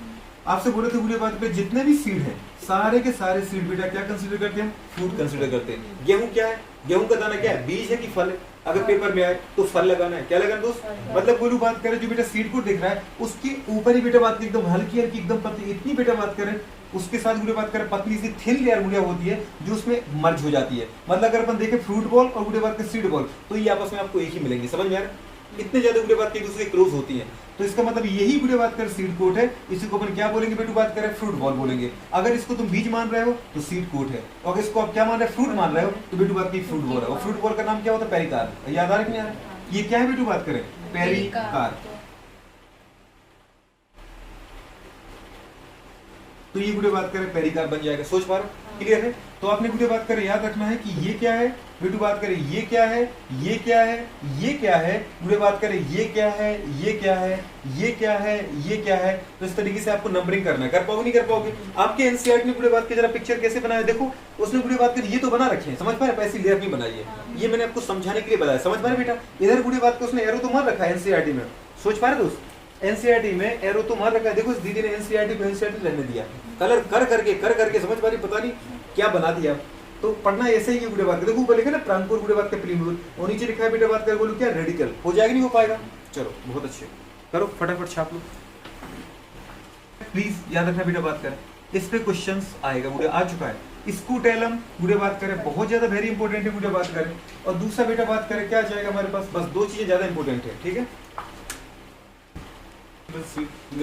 आपसे बोले थे बुढ़े बात पे जितने भी सीड है सारे के सारे सीड बेटा क्या कंसीडर करते हैं, फ्रूट कंसीडर करते हैं। गेहूं क्या है, गेहूं का दाना क्या है, बीज है कि फल है, अगर पेपर में आए तो फल लगाना है, क्या लगाना दोस्त, मतलब बोलू बात करें जो बेटा सीड को दिख रहा है उसके ऊपर ही बेटा बात करें एकदम हल्की हल्की एकदम पतली, इतनी बेटा बात करें, उसके साथ बुढ़े बात करें पतली सी थिन लेयर बुढ़िया होती है जो उसमें मर्ज हो जाती है। मतलब अगर अपन देखें फ्रूट बॉल और बुढ़े बात करें सीड बॉल, तो ये आपस में आपको एक ही मिलेंगे, समझ में आ रहा है, इतने ज्यादा बुढ़े बात एक दूसरे के क्लोज होती है। तो इसका मतलब यही बुढ़े बात कर सीड कोट है, इसी को अपन क्या बोलेंगे बेटू बात करें, फ्रूट बॉल बोलेंगे। अगर इसको तुम बीज मान रहे हो तो सीड कोट है, और अगर इसको आप क्या मान रहे हो, फ्रूट मान रहे हो, तो बेटू बात की फ्रूट बॉल है। और फ्रूट बॉल का नाम क्या होता है, पेरिकार, याद आ रहा है कि नहीं आ रहा, ये क्या है बेटू बात करें, पेरिकार। तो ये बुढ़े बात करें पेरिकार बन जाएगा, सोच पा रहे, क्लियर है। तो आपने बुढ़े बात करें याद रखना है कि ये क्या है, बेटू बात करें ये क्या है, ये क्या है, ये क्या है, बुढ़े बात करें ये क्या है, ये क्या है, ये क्या है, ये क्या है। तो इस तरीके से आपको नंबरिंग करना है, कर पाओगे नहीं कर पाओगे। आपके एनसीईआरटी ने बुढ़े बात की जरा पिक्चर कैसे बनाया देखो, उसने बुढ़े बात कर ये तो बना रखे हैं, समझ पा रहे, ऐसी लेयर नहीं बनाई है, ये मैंने आपको समझाने के लिए बताया, समझ पा रहे बेटा। इधर बुढ़े बात को उसने एरो तो मार रखा है एनसीईआरटी में, सोच पा रहे दोस्त, एनसीईआरटी में एरो तो मार रखा है। देखो इस दीदी ने एनसीईआरटी को एनसीईआरटी रहने दिया, कलर कर करके समझ पा रही, पता नहीं क्या बना दिया। तो पढ़ना ऐसे ही बुढ़े बात, देखो ऊपर लिखा ना प्रांगपुर बुढ़े बात का प्लीमूर, और नीचे लिखा है बेटा बात कर बोलो क्या, रेडिकल, हो जाएगा नहीं हो पाएगा। चलो बहुत अच्छे, करो फटाफट छाप लो, प्लीज याद रखना बेटा बात करें, इस पे क्वेश्चंस आएगा, बुढ़े आ चुका है। स्कूटेलम बुढ़े बात करें बहुत ज्यादा वेरी इंपॉर्टेंट है, बुढ़े बात करें। और दूसरा बेटा बात करें क्या जाएगा हमारे पास, बस दो चीजें ज्यादा इंपॉर्टेंट है, ठीक है।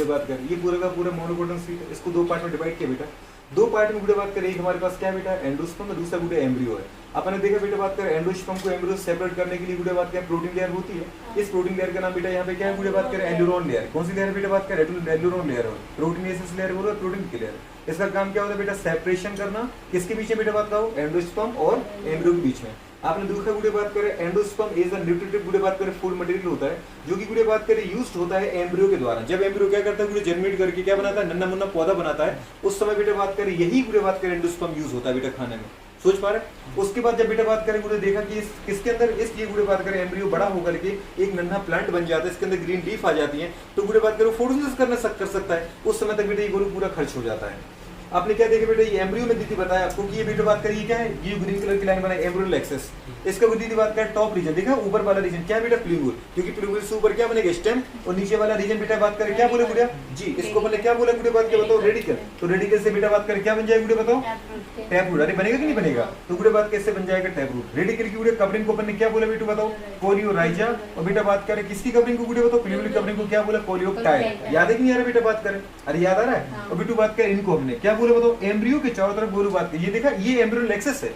बात करें ये पूरा का पूरा मोनोकोटन सीट है, इसको दो पार्ट में डिवाइड किया बेटा, दो पार्ट में बुढ़े बात करें, एक हमारे पास क्या बेटा एंडोस्पर्म, दूसरा बुढ़े एम्ब्रियो है। आपने देखा बेटा बात करें एंडोस्पर्म को एम्ब्रियो सेपरेट करने के लिए बुढ़े बात करें प्रोटीन लेयर होती है, इस प्रोटीन लेयर का नाम बेटा यहाँ पे क्या है बुढ़े बात करें, एल्यूरोन लेयर। कौन सी लेयर बेटा बात करें, एल्यूरोन लेयर, प्रोटीनेसिस लेयर बोलो, प्रोटीन की लेयर। इसका काम क्या होता है बेटा, सेपरेशन करना, किसके बीच में बेटा बात करो, एंडोस्पर्म और एम्ब्रियो के बीच में। आपने दूसरा गुड़े बात करें एंडोस्पर्म इज अ न्यूट्रिटिव गुड़े बात करें फूड मटेरियल होता है, जो कि गुड़े बात करें यूज्ड होता है एम्ब्रियो के द्वारा। जब एम्ब्रियो क्या करता है गुड़े जर्मिनेट करके क्या बनाता है, नन्ना मुन्ना पौधा बनाता है, उस समय बेटा बात करें यही गुड़े बात करें एंडोस्पर्म यूज होता है बेटा खाने में। सोच पा रहे। उसके बाद जब बेटा बात करें गुड़े देखा कि इसके अंदर इसलिए गुड़े बात करें एम्ब्रियो बड़ा होकर के एक नन्हा प्लांट बन जाता है, इसके अंदर ग्रीन लीफ आ जाती है, तो गुड़े बात करें फोटोसिंथेसिस करना कर सकता है। उस समय तक बेटा ये गोलू पूरा खर्च हो जाता है। आपने क्या देखा बेटा, ये एम्ब्रियो में दीदी बताया आपको कि ये बेटा बात करिए क्या है, ये ग्रीन कलर की लाइन बनाई एम्ब्रियल एक्सेस। इसका दीदी बात करें टॉप रीजन देखा, ऊपर वाला रीजन क्या बेटा प्लूंगुल, क्योंकि प्लूंगुल से ऊपर क्या बनेगा स्टेम, और नीचे वाला रीजन बेटा बात करें क्या बोले गुड़िया जी, इसको पहले क्या बोला गुड़िया बात क्या बताओ रेडिकल, तो रेडिकल से बेटा बात करें क्या बन जाएगा गुड़िया बताओ टैप रूट। अरे बनेगा कि नहीं बनेगा, तो गुड़िया बात कैसे बन जाएगा टैप रूट। रेडिकल की गुड़िया कवरिंग को अपन ने क्या बोला बेटा बताओ कोलियोराइजा, और बेटा बात करें किसकी कवरिंग को गुड़िया बताओ प्लूंगुल कवरिंग को क्या बोला कोलियोप्टाइल। याद है कि नहीं आ रहा बेटा बात करें, अरे याद आ रहा है। और बेटू बात करें इनको हमने क्या बोला बताओ एम्ब्रियो के चारों तरफ गोलू बात की, ये देखा ये एम्ब्रियोल एक्सेस है,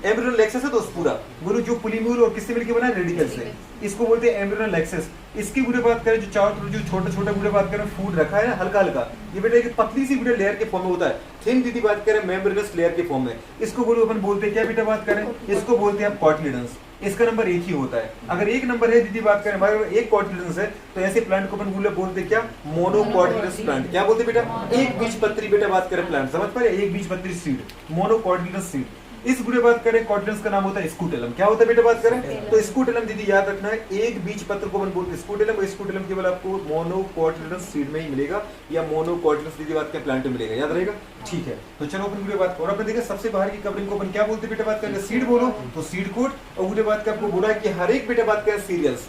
एम्ब्रियोल एक्सेस है दोस्त पूरा गोलू जो पुलिम्यूल और किससे मिलकर बना है रेडिकल से, इसको बोलते हैं एम्ब्रियोल एक्सेस। इसकी बुरे बात करें जो चारों तरफ जो छोटे छोटे बुरे बात करें फूड रखा है ना हल्का हल्का, ये बेटा एक पतली सी बुरे लेयर के फॉर्म में होता है, थिन दीदी बात करें मेम्ब्रेनस लेयर के फॉर्म में, इसको गोलू अपन बोलते हैं क्या बेटा बात करें, इसको बोलते हैं कॉटिलिडन्स। इसका नंबर एक ही होता है, अगर एक नंबर है दीदी बात करें हमारे एक कॉटिलिडन्स है, तो ऐसे प्लांट को अपन बोलते क्या मोनोकॉटिलिडन्स प्लांट। क्या बोलते बेटा एक बीजपत्री बेटा बात करें प्लांट, समझ पा रहे एक बीजपत्री सीड मोनोकॉटिलिडन्स सीड। इस बुरे बात करें कॉटिलिडन्स का नाम होता है स्कूटेलम। क्या होता है बेटा बात करें, तो स्कूटेलम दीदी याद रखना है एक बीज पत्र को अपन बोलते हैं स्कूटेलम, और स्कूटेलम केवल आपको मोनोकॉटिलिडन्स सीड में ही मिलेगा या मोनोकॉटिलिडन्स दीदी बात के प्लांट में मिलेगा, याद रहेगा ठीक है। तो चलो अपन बुरे बात और अपन देखिए सबसे बाहर की कवरिंग को अपन क्या बोलते हैं बेटा बात करें सीड बोलो तो सीड कोट, और बुरे बात का आपको बोला कि हर एक बेटा बात करें सीरियल्स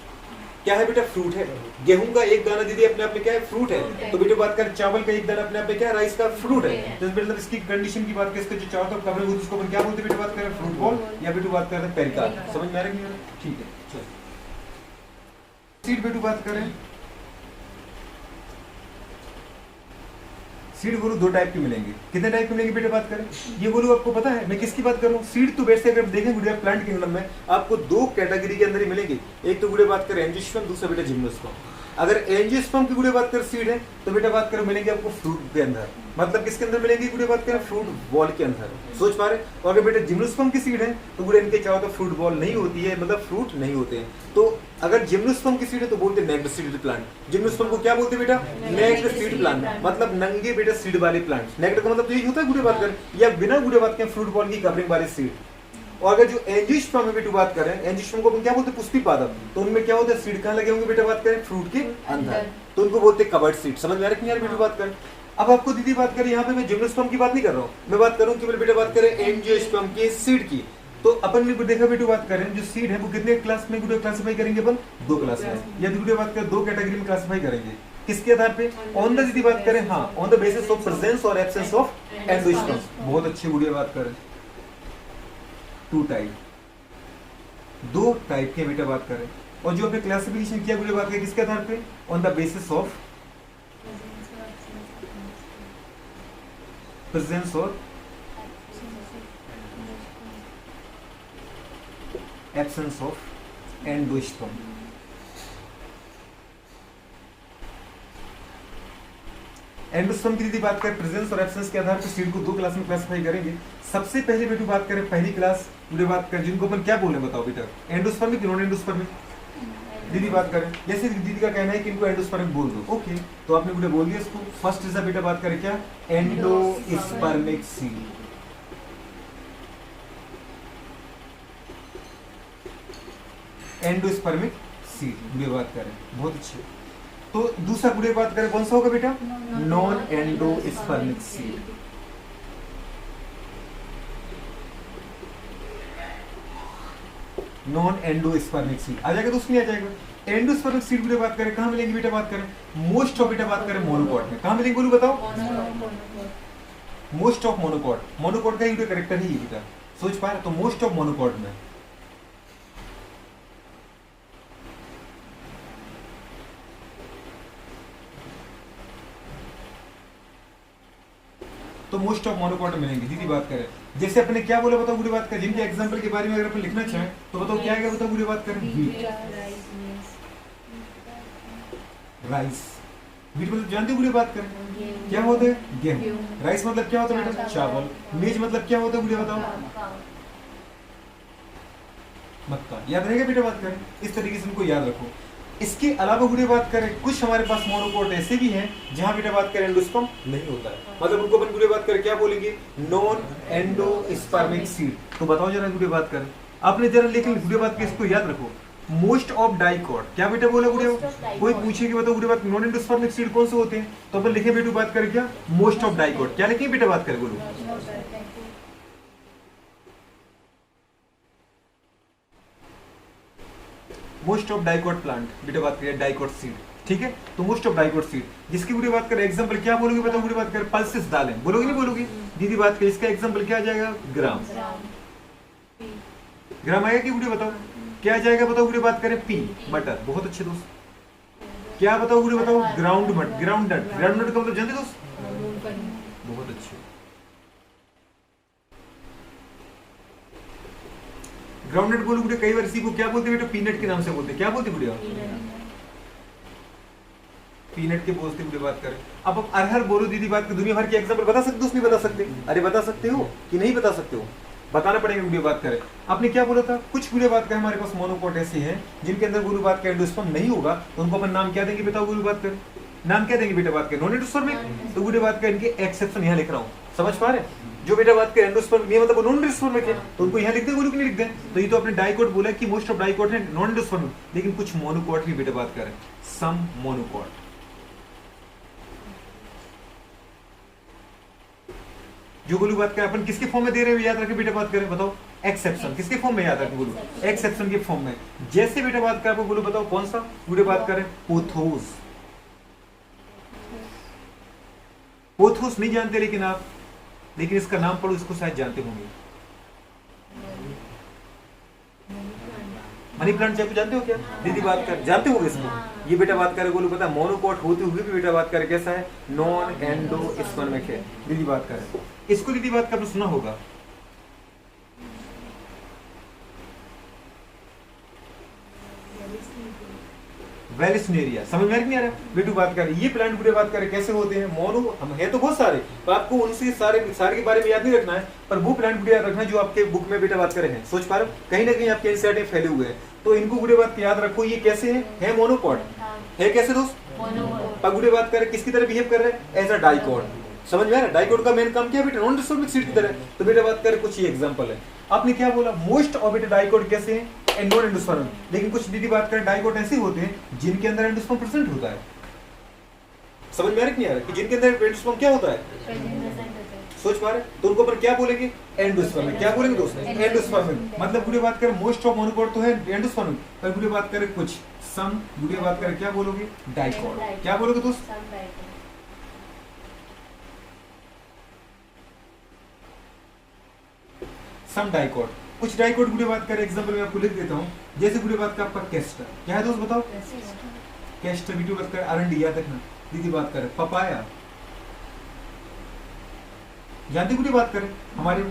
क्या है बेटा फ्रूट है, गेहूं का एक दाना दीदी अपने आप में क्या है फ्रूट है, तो बेटा बात करें चावल का एक दाना अपने आप में क्या है राइस का फ्रूट है। तो मतलब इसकी कंडीशन की बात करें इसके जो चारों तरफ कवरिंग होती है उसको अपन क्या बोलते हैं बेटा बात करें फ्रूट बॉल या बेटा बात करें पेरिकार्प। समझ में आ रहा है ठीक है। चलो सीड बेटा बात करें, सीड गोलू दो टाइप के मिलेंगे, कितने टाइप के मिलेंगे बेटा बात करें, ये गोलू आपको पता है मैं किसकी बात कर रहा हूँ सीड। तो वैसे अगर देखें गुड़िया प्लांट किंगडम में आपको दो कैटेगरी के अंदर ही मिलेंगे, एक तो गुड़िया बात करें एंजियोस्पर्म, दूसरा बेटा जिम्नोस्पर्म। अगर एंजियोस्पर्म की गुड़िया बात करें सीड है तो बेटा बात करें मिलेंगे आपको फ्रूट के अंदर, मतलब किसके अंदर मिलेंगे गुड़िया बात करें फ्रूट बॉल के अंदर, सोच पा रहे। और अगर बेटा जिम्नोस्पर्म की सीड है तो गुड़िया इनके चारों तरफ फ्रूट बॉल नहीं होती है, मतलब फ्रूट नहीं होते हैं। तो अगर जिम्नोस्पर्म की सीड है तो बोलते हैं नेक्ड सीड प्लांट। जिम्नोस्पर्म को क्या बोलते हैं बेटा नेक्ड सीड प्लांट, मतलब नंगे बेटा सीड वाले प्लांट। नेक्ड का मतलब यही होता है गुड़िया बात करें या बिना गुड़िया बात करें फ्रूट बॉल की कवरिंग वाले सीड। और अगर जो एंजियोस्पर्म में बेटा बात करें एंजियोस्पर्म को अपन क्या बोलते हैं पुष्पी पादप, तो उनमें क्या होता है सीड कहाँ लगे होंगे बेटा बात करें फ्रूट के अंदर, तो उनको बोलते हैं कवर्ड सीड। समझ में आ रहा है यार बेटा बात करें। अब आपको दीदी बात करें यहाँ पे मैं जिम्नोस्पर्म की बात नहीं कर रहा हूँ, मैं बात करूँ केवल बेटा बात करें एंजियोस्पर्म के सीड की। तो अपन ने देखा बेटा बात करें जो सीड है वो कितने क्लास में क्लासिफाई करेंगे अपन दो क्लास में, या बेटा बात करें दो कैटेगरी में क्लासिफाई करेंगे। किसके आधार पे ऑन द दीदी बात करें हाँ on the basis of presence और एब्सेंस ऑफ एंजियोस्पर्म। बहुत अच्छी गुड़िया बात करें टू टाइप, दो टाइप के बेटा बात करें, और जो अपने क्लासिफिकेशन किया गुड़िया बात करें किसके आधार पे on the basis of presence और एब्सेंस ऑफ एंडोस्पर्म। एंडोस्पर्म की यदि बात करें प्रेजेंस और एब्सेंस के आधार पर सीड को दो क्लास में क्लासिफाई करेंगे। सबसे पहले बेटा बात करें पहली क्लास पूरी बात करें जिनको अपन क्या बोले बताओ बेटा एंडोस्पर्मिक नॉन एंडोस्पर्मिक। दीदी बात करें जैसे दीदी का कहना है कि इनको एंडोस्पर्मिक बोल दो, ओके तो आपने बेटा बोल दिया इसको। फर्स्ट इज बेटा बात करें क्या एंडोस्पर्मिक सीड, एंडोस्पर्मिक सीड गुड़े बात करें बहुत अच्छे। तो दूसरा गुड़े बात करें कौन सा होगा बेटा non endospermic seed. Non endospermic seed आ जाएगा, दोस्त नहीं आ जाएगा। एंडोस्पर्मिक सीड गुड़े बात करें कहां मिलेंगे बेटा बात करें मोस्ट ऑफ बेटा बात करें मोनोकॉट में। कहां मिलेंगे बोलो बताओ मोस्ट ऑफ मोनोकॉट। मोनोकॉट का ही करेक्टर ही है बेटा, सोच पा रहे तो मोस्ट ऑफ मोनोकॉट में। तो मोस्ट ऑफ मोनोकॉट मिलेंगे। दीदी बात करें जैसे अपने क्या बोला बताओ बुरी बात करें जिनके एग्जांपल के बारे में अगर अपन लिखना चाहें तो बताओ क्या आएगा बताओ बुरी बात करें राइस। वीट मतलब जानते हो बुरी बात करें क्या होता है गेहूं। राइस मतलब क्या होता है बेटा चावल। मेज मतलब क्या होता है बुरी बताओ मक्का। याद रहेगा बेटा बात करें इस तरीके से उनको याद रखो। इसके अलावा वीडियो बात करें, कुछ हमारे पास मोनोकोट ऐसे भी हैं जहां बेटा बात करें एंडोस्पर्म नहीं होता है, मतलब उनको अपन वीडियो बात करें क्या बोलेंगे, नॉन एंडोस्पर्मिक सीड। तो बताओ जरा वीडियो बात करें, आपने जरा लेकिन वीडियो बात के इसको याद रखो, मोस्ट ऑफ डाइकॉट, क्या बेटा बोला वीडियो, कोई पूछे कि बताओ वीडियो बात नॉन एंडोस्पर्मिक सीड कौन से होते हैं, तो अपन लिखे बेटा बात करें क्या, मोस्ट ऑफ डाइकॉट, क्या लिखें बेटा बात करें बोलो, मोस्ट ऑफ डाइकॉट प्लांट, बेटा बात करें डाइकॉट सीड, ठीक है। तो मोस्ट ऑफ डाइकॉट सीड, जिसकी वीडियो बात करें एग्जांपल क्या बोलोगे, बताओ वीडियो बात करें पल्सेस डालें, बोलोगे नहीं बोलोगे, दीदी बात करें इसका एग्जांपल क्या आ जाएगा, ग्राम, ग्राम आएगा कि वीडियो बताओ क्या आ जाएगा, बताओ वीडियो बात करें पी, मटर, बहुत अच्छे दोस्त, क्या बताओ वीडियो बताओ, ग्राउंड मट, ग्राउंड नट, ग्राउंड नट का मतलब जानते दोस्त, बहुत अच्छे, ग्राउंड नट बोलो बेटा, कई बार इसी को क्या बोलते हैं बेटा, पीनट के नाम से बोलते हैं, क्या बोलते हैं बेटा, पीनट के बोलते वीडियो बात करें। अब अरहर बोलो दीदी बात कर, दुनिया भर के एग्जांपल बता सकते हो, नहीं बता सकते, अरे बता सकते हो कि नहीं बता सकते हो, बताना पड़ेगा वीडियो बात करें। आपने क्या बोला था, कुछ वीडियो बात करें हमारे पास मोनोकोट ऐसे हैं जिनके अंदर वीडियो बात करें एंडोस्पर्म नहीं होगा, तो उनको अपन नाम क्या देंगे, बताओ वीडियो बात करें, नाम क्या देंगे बेटा बात करें, नॉन एंडोस्पर्मिक, तो वीडियो बात करें इनके एक्सेप्शन यहाँ लिख रहा हूँ, समझ पा रहे, जो बेटा बात करें एंडोस्पर्म ये मतलब नॉन एंडोस्पर्मिक है, तो उनको यहाँ लिख दे, बोलो कि नहीं लिख दे, तो ये तो अपने डाइकोट बोला कि मोस्ट ऑफ डाइकोट है नॉन एंडोस्पर्मिक, लेकिन कुछ मोनोकोट भी बेटा बात करें, सम मोनोकोट, जो बोलू बात करें अपन किसके फॉर्म में दे रहे हैं, याद रखें बेटा बात करें, बताओ एक्सेप्शन, किसके फॉर्म में याद रखें बोलो, एक्सेप्शन के फॉर्म में, जैसे बेटा बात करें आपको बोलो बताओ कौन सा वीडियो बात करें, पोथोस, पोथोस नहीं जानते लेकिन आप, लेकिन इसका नाम पढ़ो, इसको शायद जानते होंगे, मनी प्लांट चाहे जानते हो क्या, दीदी बात कर जानते होंगे इसको, ये बेटा बात करे बोलो पता मोनोकोट होते हुए भी बेटा बात करे कैसा है, नॉन एंडोस्पर्मिक है, दीदी बात करे, इसको दीदी बात का सुना होगा, वेलिस्नेरिया, समझ में नहीं आ रहा, बेटू बात करें ये प्लांट वीडियो बात करें कैसे होते हैं, मोनो हम है तो बहुत सारे, तो आपको उनसे सारे के बारे में याद नहीं रखना है, पर वो प्लांट वीडियो याद रखना जो आपके बुक में बेटा बात करें हैं, सोच पा रहे हो, कहीं ना कहीं आपके एनसीईआरटी फैले हुए हैं, तो इनको वीडियो बात याद रखो, ये कैसे है मोनोकोट, है कैसे दोस्त, पर वीडियो बात करें किसकी तरह बिहेव कर रहे हैं, एज अ डाइकोट, समझ में आ रहा है, डाइकोट का मेन काम क्या है बेटा, नॉन एंडोस्पर्मिक सीड की तरह, तो बेटा बात करें कुछ ये एग्जांपल है, आपने क्या बोला, मोस्ट ऑफ बेटा डाइकोट कैसे हैं, नॉन एंडोस्पर्म, लेकिन कुछ दीदी बात करें डाइकोट ऐसे होते हैं जिनके अंदर एंडोस्पर्म प्रेजेंट होता है, समझ में आ रहा नहीं आ रहा कि जिनके अंदर एंडोस्पर्म क्या होता है, सोच पा रहे, तो उनको पर क्या बोलेंगे, एंडोस्पर्मिक, क्या बोलेंगे दोस्तों, एंडोस्पर्मिक, मतलब वीडियो बात करें मोस्ट ऑफ मोनोकोट तो है एंडोस्पर्मिक, पर वीडियो बात करें कुछ सम, वीडियो बात करें क्या बोलोगे, डाइकोट, क्या बोलोगे दोस्त, सम डाइकोट, कुछ डाइकोट वीडियो बात करें एग्जांपल में आपको लिख देता हूं, जैसे वीडियो बात का आपका कैस्टर, क्या है दोस्त बताओ, कैस्टर, वीडियो बात करें अरंडी, याद रखना, दीदी बात करें पपाया, जानते वीडियो बात करें हमारे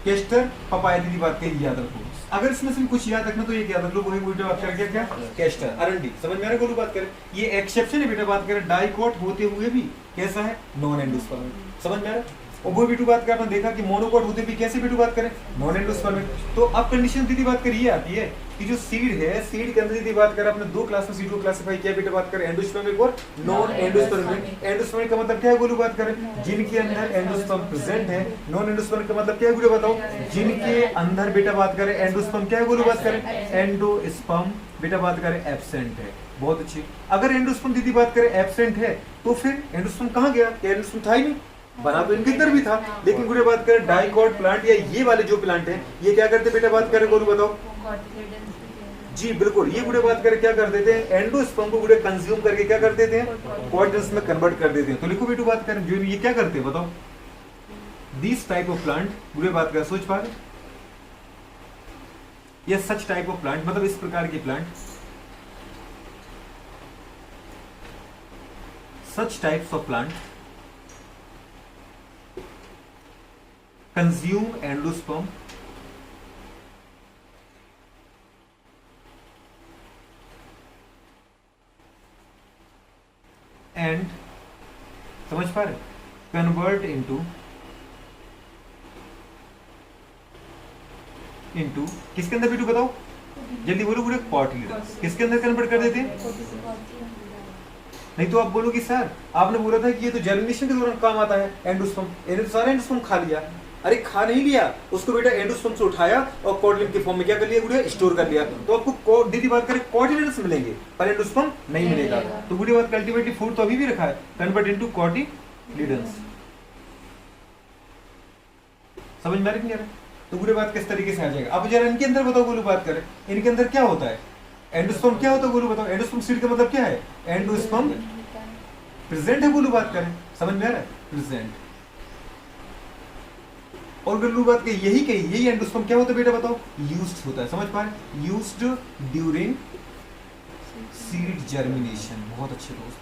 कैस्टर पपाया, दीदी बात करें याद रखो, अगर इसमें से कुछ याद रखना तो ये याद रख लो, वही वीडियो बात करें क्या, कैस्टर अरंडी, समझ में आ रहा है, बात करें ये एक्सेप्शन है बेटा बात करें, डाइकोट होते हुए भी कैसा है, नॉन एंडोस्पर्मिक, समझ में आ रहा है, और वो बीटू बात का आपने देखा कि मोनोकोट होते भी कैसे बीटू बात करें, नॉन एंडोस्पर्मिक, तो अब कंडीशन दीदी बात करिए आती है कि जो सीड है, सीड के अंदर दीदी बात करें आपने दो क्लास में सीड को क्लासिफाई किया बेटा बात करें, एंडोस्पर्मिक और नॉन एंडोस्पर्मिक, एंडोस्पर्मिक का मतलब क्या है बोलो बात करें, जिनके अंदर एंडोस्पर्म प्रेजेंट है, नॉन एंडोस्पर्मिक का मतलब क्या है बोलो बताओ, जिनके अंदर बेटा बात करें एंडोस्पर्म क्या है बोलो बात करें, एंडोस्पर्म बेटा बात करें एब्सेंट है, बहुत अच्छी, अगर एंडोस्पर्म दीदी बात करें एब्सेंट है तो फिर एंडोस्पर्म कहाँ गया, एंडोस्पर्म था ही नहीं, बना तो इनके अंदर भी था, लेकिन पूरे बात करें डाइकोट प्लांट या ये वाले जो प्लांट हैं ये क्या करते बेटा बात करें बोलो बताओ, जी बिल्कुल, ये गुड़े बात करें क्या कर देते हैं, एंडोस्पर्म को गुड़े कंज्यूम करके क्या कर देते हैं, क्वार्टर्स में कन्वर्ट कर देते हैं, तो लिखो बेटू बात करें जो ये क्या करते हैं बताओ, दिस टाइप ऑफ प्लांट गुड़े बात कर, सोच पा रहे, या सच टाइप ऑफ प्लांट मतलब इस प्रकार के plant, such types of plant consume endosperm and समझ पा रहे, convert into किसके अंदर बेटू बताओ, जल्दी बोलो पूरे कॉटिलिडन्स किसके अंदर कन्वर्ट कर देते हैं? नहीं तो आप बोलोगे सर आपने बोला था कि ये तो जर्मिनेशन के दौरान काम आता है एंडोस्पर्म, इन्हें तो सारा एंडोस्पर्म खा लिया। अरे खा नहीं लिया उसको बेटा, एंडोस्पर्म से उठाया और कॉटिलिडन के फॉर्म में क्या कर लिया गुड़िया, स्टोर कर लिया। तो आपको दीदी बात करें कॉटिलिडन्स मिलेंगे पर एंडोस्पर्म नहीं मिलेगा। तो गुड़िया बात अल्टीमेटली फूड तो अभी भी रखा है, कन्वर्ट इनटू कॉटिलिडन्स। समझ में आ रही है? तो गुड़िया बात किस तरीके से आ जाएगा। अब जरा इनके अंदर बताओ गोलू, बात करें इनके अंदर क्या होता है, एंडोस्पर्म क्या होता है गोलू बताओ। एंडोस्पर्म सीड का मतलब क्या है, एंडोस्पर्म प्रेजेंट है गोलू, बात करें समझ में आ रहा है, प्रेजेंट। और गोलू बात के यही एंडोस्पर्म क्या होता है बेटा बताओ, यूज्ड होता है। समझ पा रहे, यूज्ड ड्यूरिंग सीड जर्मिनेशन। बहुत अच्छे दोस्त।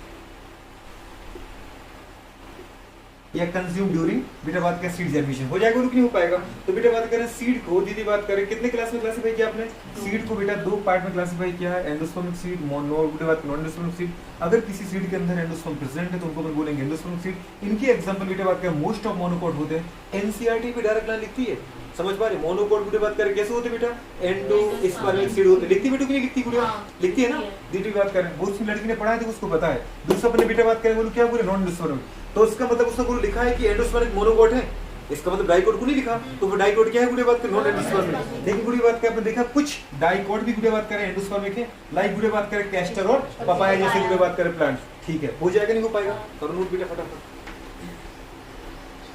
या कंज्यूम ड्यूरिंग बेटा बात करें सीड जर्मिनेशन। हो जाएगा नहीं हो पाएगा। तो बेटा बात करें सीड को, दीदी बात करें कितने क्लास में क्लासिफाई किया आपने, सीड को बेटा दो पार्ट में क्लासिफाई किया है, endospermic seed, non endospermic seed. अगर किसी सीड के अंदर एंडोस्पर्म प्रेजेंट है तो उनको अपन बोलेंगे एंडोस्पर्मिक सीड। इनके एग्जांपल बेटा बात करें मोस्ट ऑफ मोनोकॉट होते हैं। एनसीईआरटी पे डायरेक्ट लाइन लिखती है, समझ पा रहे, मोनोकॉट बेटा बात करें कैसे होते बेटा, एंडोस्पर्मिक सीड होते। लिखती बेटा कि नहीं लिखती गुड़िया, लिखती है ना। दीदी बात करें बहुत सी लड़की ने पढ़ा है तो उसको पता है। दूसरा अपने बेटा बात करें बोलो क्या बोले, नॉन एंडोस्पर्मिक, तो इसका मतलब उसने बोलो लिखा है कि एंडोस्पर्मिक मोनोकॉट है, इसका मतलब डाइकोट को नहीं लिखा। तो फिर डाइकोट क्या है गुड़िया बात करें, नॉन एंडोस्पर्मिक। लेकिन गुड़िया बात करें आपने देखा कुछ डाइकोट भी गुड़िया बात करें एंडोस्पर्मिक है, लाइक गुड़िया बात करें कैस्टर और पपाया जैसे गुड़िया बात करें प्लांट। ठीक है, हो जाएगा नहीं हो पाएगा, करो नोट बेटा फटाफट।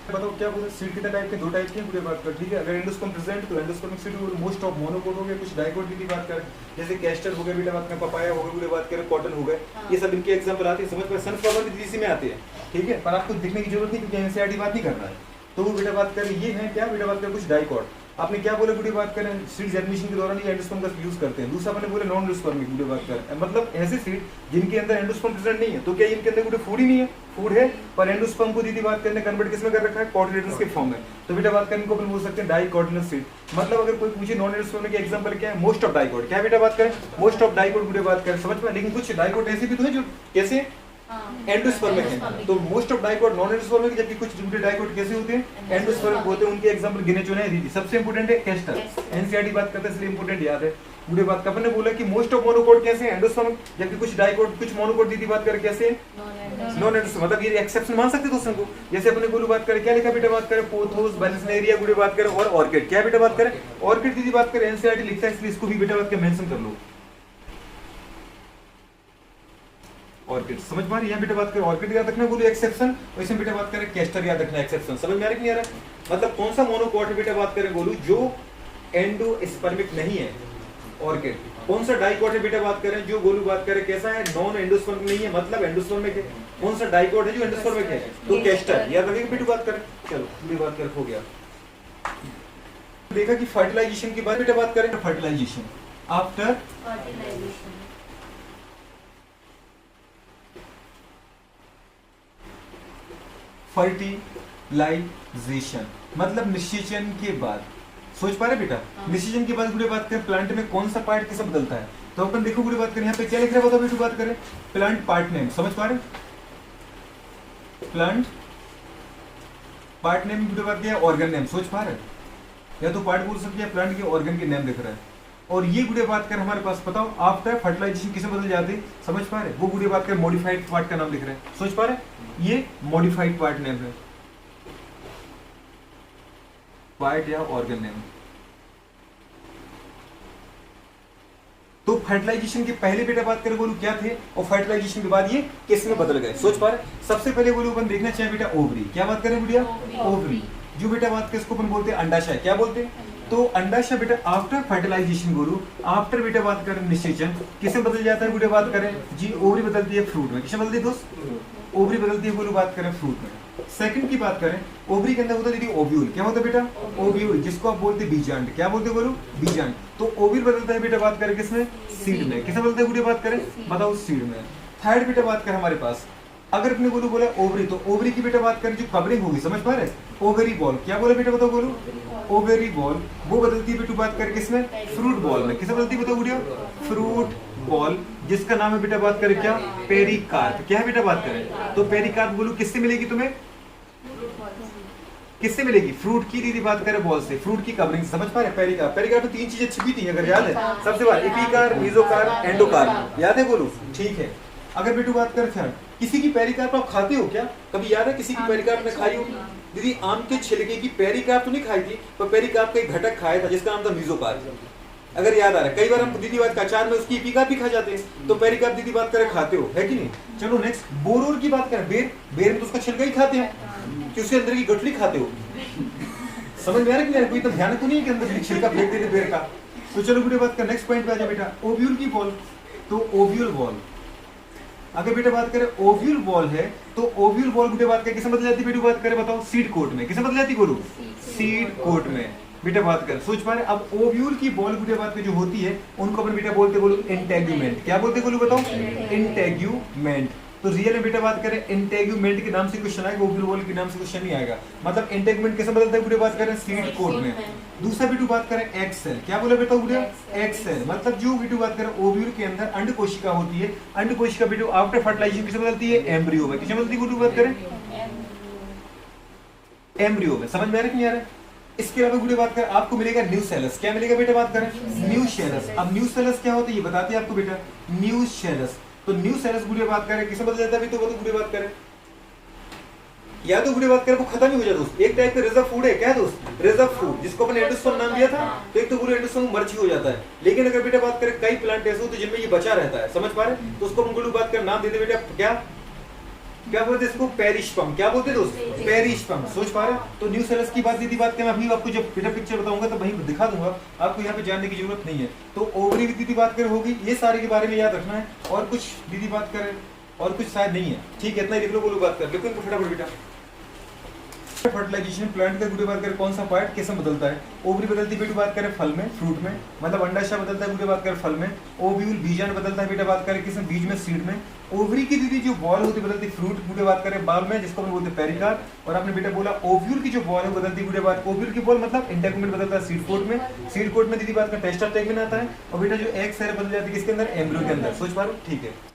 बताओ क्या बोले, सीड कितने टाइप के, दो टाइप के गुड़िया बात कर। ठीक है, अगर एंडोस्पर्म प्रेजेंट तो endospermic seed most of monocot हो गए, कुछ डाइकोट की बात करें जैसे कैस्टर हो गया बेटा बात करें, पपाया हो गया गुड़िया बात करें, कॉटन हो गए, ये सब इनके एग्जांपल आते हैं। समझ पर सनफ्लावर भी इसी में आते हैं। ठीक है, पर आपको दिखने की जरूरत नहीं क्योंकि एनसीईआरटी बात नहीं कर रहा है। तो वो बेटा बात करें ये है क्या बेटा बात करें कुछ डाइकोट। आपने क्या बोले गुड़िया बात करें, सीड जर्मिनेशन के दौरान ये एंडोस्पर्म का यूज करते हैं। दूसरा आपने बोले नॉन एंडोस्पर्मिक गुड़िया बात करें, मतलब ऐसे सीड जिनके अंदर एंडोस्पर्म प्रेजेंट नहीं है। तो क्या इनके अंदर गुड़िया फूड ही नहीं है, फूड है पर एंडोस्पर्म को दीदी बात करने कन्वर्ट किसमें कर रखा है, कॉटिलिडन्स के फॉर्म में। तो बेटा बात करें इनको अपन बोल सकते हैं डाइकोटिलस सीड। मतलब अगर कोई पूछे नॉन एंडोस्पर्मिक के एग्जांपल क्या है, मोस्ट ऑफ डाइकोट। क्या बेटा बात करें, मोस्ट ऑफ डाइकोट गुड़िया बात करें, समझ में। लेकिन कुछ डाइकोट ऐसे भी तो है जो कैसे एंडोस्पर्मिक है। तो most of dicot non endospermic, जबकि कुछ डाइकोट कैसे होते हैं, एंडोस्पर्मिक होते हैं। उनके एग्जांपल गिने चुने हैं। सबसे इंपोर्टेंट है कैस्टर, एनसीईआरटी बात करते हैं इसलिए इंपोर्टेंट याद है। मुझे बात अपन ने बोला कि मोस्ट ऑफ मोनोकोट कैसे हैं, एंडोस्पर्मिक, जबकि कुछ डाइकोट कुछ मोनोकोट दीदी बात करें कैसे नॉन एंडोस्पर्मिक। मतलब ये एक्सेप्शन मान सकते दोस्तों को। जैसे अपने गोलू बात करें क्या लिखा बेटा बात करें, पोथोस, बैलिस्नेरिया गुड़े बात करें और ऑर्किड। क्या बेटा बात करें, ऑर्किड दीदी बात करें एनसीईआरटी लिखता है इसलिए इसको भी बेटा बात के मेंशन कर लो, ऑर्किड। समझ में आ रही है, यहाँ बेटा बात करें ऑर्किड याद रखना बोलो एक्सेप्शन, वैसे बेटा बात करें कैस्टर याद रखना एक्सेप्शन। समझ में आ रही नहीं आ रहा, मतलब कौन सा मोनोकोट है बेटा बात करें बोलू जो एंडोस्पर्मिक नहीं है, ऑर्किड। कौन सा डाइकोट है बेटा बात करें जो गोलू बात करें कैसा है, नॉन एंडोस्पर्मिक नहीं है मतलब एंडोस्पर्मिक है। कौन सा डाइकोट है जो एंडोस्पर्मिक है, तो कैस्टर। याद रखिए बेटा बात करें। चलो पूरी बात कर हो गया। देखा कि फर्टिलाइजेशन के बाद बेटा बात करें, फर्टिलाइजेशन आफ्टर फर्टिलाइजेशन, फर्टिलाइजेशन मतलब निषेचन के बाद। सोच पा रहे बेटा, निषेचन के बाद गुड़े बात करें प्लांट में कौन सा पार्ट किसे बदलता है। तो अपन देखो गुड़े बात करें यहाँ पे क्या लिख रहा है बताओ बेटा बात करें, प्लांट पार्ट नेम। समझ पा रहे, प्लांट पार्ट नेम गुड़े बात किया, ऑर्गन नेम। सोच पा रहे, या तो पार्ट बोल सकते हैं प्लांट के ऑर्गन के नेम दिख रहा है। और ये गुड़े बात कर हमारे पास बताओ आफ्टर फर्टिलाइजेशन किसे बदल जाते हैं। समझ पा रहे, वो गुड़े बात कर मॉडिफाइड पार्ट का नाम लिख रहे हैं। सोच पा रहे, ये मॉडिफाइड पार्ट नेम है, पार्ट या ऑर्गन नेम। तो फर्टिलाइजेशन के पहले बेटा बात करें बोलू क्या थे, और फर्टिलाइजेशन के बाद ये किस में बदल गए। सोच पा रहे, सबसे पहले बोलू अपन देखना चाहिए बेटा ओवरी। क्या बात करें बेटा, ओवरी। जो बेटा बात कर इसको अपन बोलते हैं अंडाशय। क्या बोलते हैं, तो अंडाशय बेटा आफ्टर फर्टिलाइजेशन बोलू, आफ्टर बेटा बात करें निषेचन किसे बदल जाता है बेटा बात करें जी, ओवरी बदलती है फ्रूट में। किसे बदलती है दोस्त, ओवरी बदलती है बोलू बात करें फ्रूट में। सेकंड की बात करें, ओवरी के अंदर होता है दीदी ओव्यूल। क्या होता है बेटा, ओव्यूल, जिसको आप बोलते हैं बीजांड। क्या बोलते हैं बोलू, बीजांड। तो ओव्यूल बदलता है बेटा बात करें किसमें, सीड में। किसे बदलता है बेटा बात करें बताओ, सीड में। थर्ड बेटा बात करें हमारे पास, अगर अपने बोलू बोला ओवरी, तो ओवरी की बेटा बात करें जो कवरिंग होगी, समझ पा रहे, ओवरी बॉल। क्या बोला बेटा बताओ बोलू, ओवरी बॉल, वो बदलती है बेटा बात करें किसमें, फ्रूट बॉल में। किसे बदलती है बताओ बेटा, फ्रूट बॉल, जिसका नाम है बेटा बात करें क्या, पेरिकार्प। क्या है बेटा बात करें, तो पेरिकार्प बोलू किससे मिलेगी तुम्हें, किससे मिलेगी? फ्रूट की दीदी बात करें बॉल से, फ्रूट की कवरिंग, समझ पा रहे? पेरिकार्प, पेरिकार्प में 3 चीजें छिपी थी अगर याद है, सबसे बार एपिकार्प, मेसोकार्प, एंडोकार्प, याद है बोलो? ठीक है। अगर बेटू बात करें फिर किसी की पेरिकार्प आप खाते हो क्या? कभी याद है किसी की पेरिकार्प में खाई हो? दीदी आम के छिलके की पेरिकार्प तो नहीं खाई थी, पर पेरिकार्प का एक घटक खाया था जिसका नाम था मेसोकार्प, अगर याद आ रहा है। कई बार हम दीदी बात का अचार में उसकी एपिकार्प भी खा जाते हैं, तो पेरिकार्प दीदी बात करें खाते हो, है कि नहीं? चलो नेक्स्ट, बोरोर की बात करें, बेर, बेर में तो उसका छिलका ही खाते हैं कि उसके अंदर की गठली खाते हो? समझ में आ रहा है कि कोई तो ध्यान तो नहीं है कि अंदर छिलका फेंक देते बेर का। तो चलो बेटा बात कर, नेक्स्ट पॉइंट पे आ जाए बेटा, ओव्यूल की बॉल। तो ओव्यूल बॉल, अगर बेटा बात करें ओव्यूल बॉल है, तो ओव्यूल बॉल बेटा बात करें किसे बदल जाती है? बेटा बात करें बताओ, सीड कोट में। किसे बदल जाती है बोलो? सीड कोट में। बेटा बात कर, सोच पा रहे? अब ओव्यूल की बॉल बेटा बात में जो होती है उनको अपन बेटा बोलते बोलो इंटेग्यूमेंट। क्या बोलते बोलो बताओ? इंटेग्यूमेंट। तो रियल में बेटा बात करें इंटेग्यूमेंट के नाम से क्वेश्चन आएगा, ओव्यूल बॉल के नाम से क्वेश्चन नहीं आएगा। मतलब इंटेग्यूमेंट कैसे बदलता है बेटा बात करें? सीड कोट में। दूसरा बेटू बात करें एग सेल। क्या बोला बेटा बेटा? Egg cell. मतलब जो बेटू बात करें ओव्यूल के अंदर अंड कोशिका होती है, अंड कोशिका बेटू आफ्टर फर्टिलाइजेशन किसे बदलती है? एम्ब्रियो में। किसे बदलती है बेटू बात करें? एम्ब्रियो में। समझ में आ रहा है कि नहीं आ रहा है? इसके अलावा बेटा बात करें आपको मिलेगा न्यूसेलस। क्या मिलेगा बेटा बात करें? न्यूसेलस। अब न्यूसेलस क्या होता है ये बताते हैं आपको बेटा, न्यूसेलस। तो न्यूसेलस बुढ़े बात करें किसे बदल जाता है? तो वो तो बुढ़े बात करें या तो बुढ़े बात करें वो खत्म ही हो जाता है दोस्त। एक टाइप का रिजर्व फूड है, क्या है दोस्त? रिजर्व फूड, जिसको अपन एंडोस्पर्म नाम दिया था। तो एक तो पूरे एंडोस्पर्म मर्ज हो जाता है, लेकिन अगर बेटा बात करें कई प्लांट ऐसे होते हैं जिनमें ये बचा रहता है, समझ पा रहे? तो उसको हम बात कर नाम देते बेटा क्या क्या बोलते हैं इसको? पेरिस्पर्म। क्या बोलते हैं दोस्त? पेरिस्पर्म। सोच पा रहे? तो न्यूसेलस की बात दीदी बात करें, अभी आपको जब बेटा पिक्चर बताऊंगा तो वहीं दिखा दूंगा, आपको यहाँ पे जानने की जरूरत नहीं है। तो ओवरी की दीदी बात करें होगी, ये सारे के बारे में याद रखना है। और कुछ दीदी बात करें और कुछ शायद नहीं है, ठीक है? इतना ही लिख लो, बोलो बात कर, लिखो इनको फटाफट बेटा। फर्टिलाइजेशन प्लांट का बेटा बात करें कौन सा पार्ट कैसे बदलता है? ओवरी बदलती है बेटा बात करें फल में, फ्रूट में, मतलब अंडाशय बदलता है बेटा बात करें फल में। ओव्यूल बीजांड बदलता है बेटा बात करें किसमें? बीज में, सीड में। ओवरी की दीदी जो बॉल होती है बदलती फ्रूट बेटा बात करें बाल में, जिसको हम बोलते हैं पेरिकार्प। और आपने बेटा बोला ओव्यूल की जो बॉल है बदलती बेटा बात, ओव्यूल की बॉल मतलब इंटेगुमेंट बदलता है सीड कोट में, सीड कोट में दीदी बात का टेस्टा टेगमेंट आता है। और बेटा जो एग सेल बदल जाती है किसके अंदर? एम्ब्रियो के अंदर। सोच पा रहे हो? ठीक है।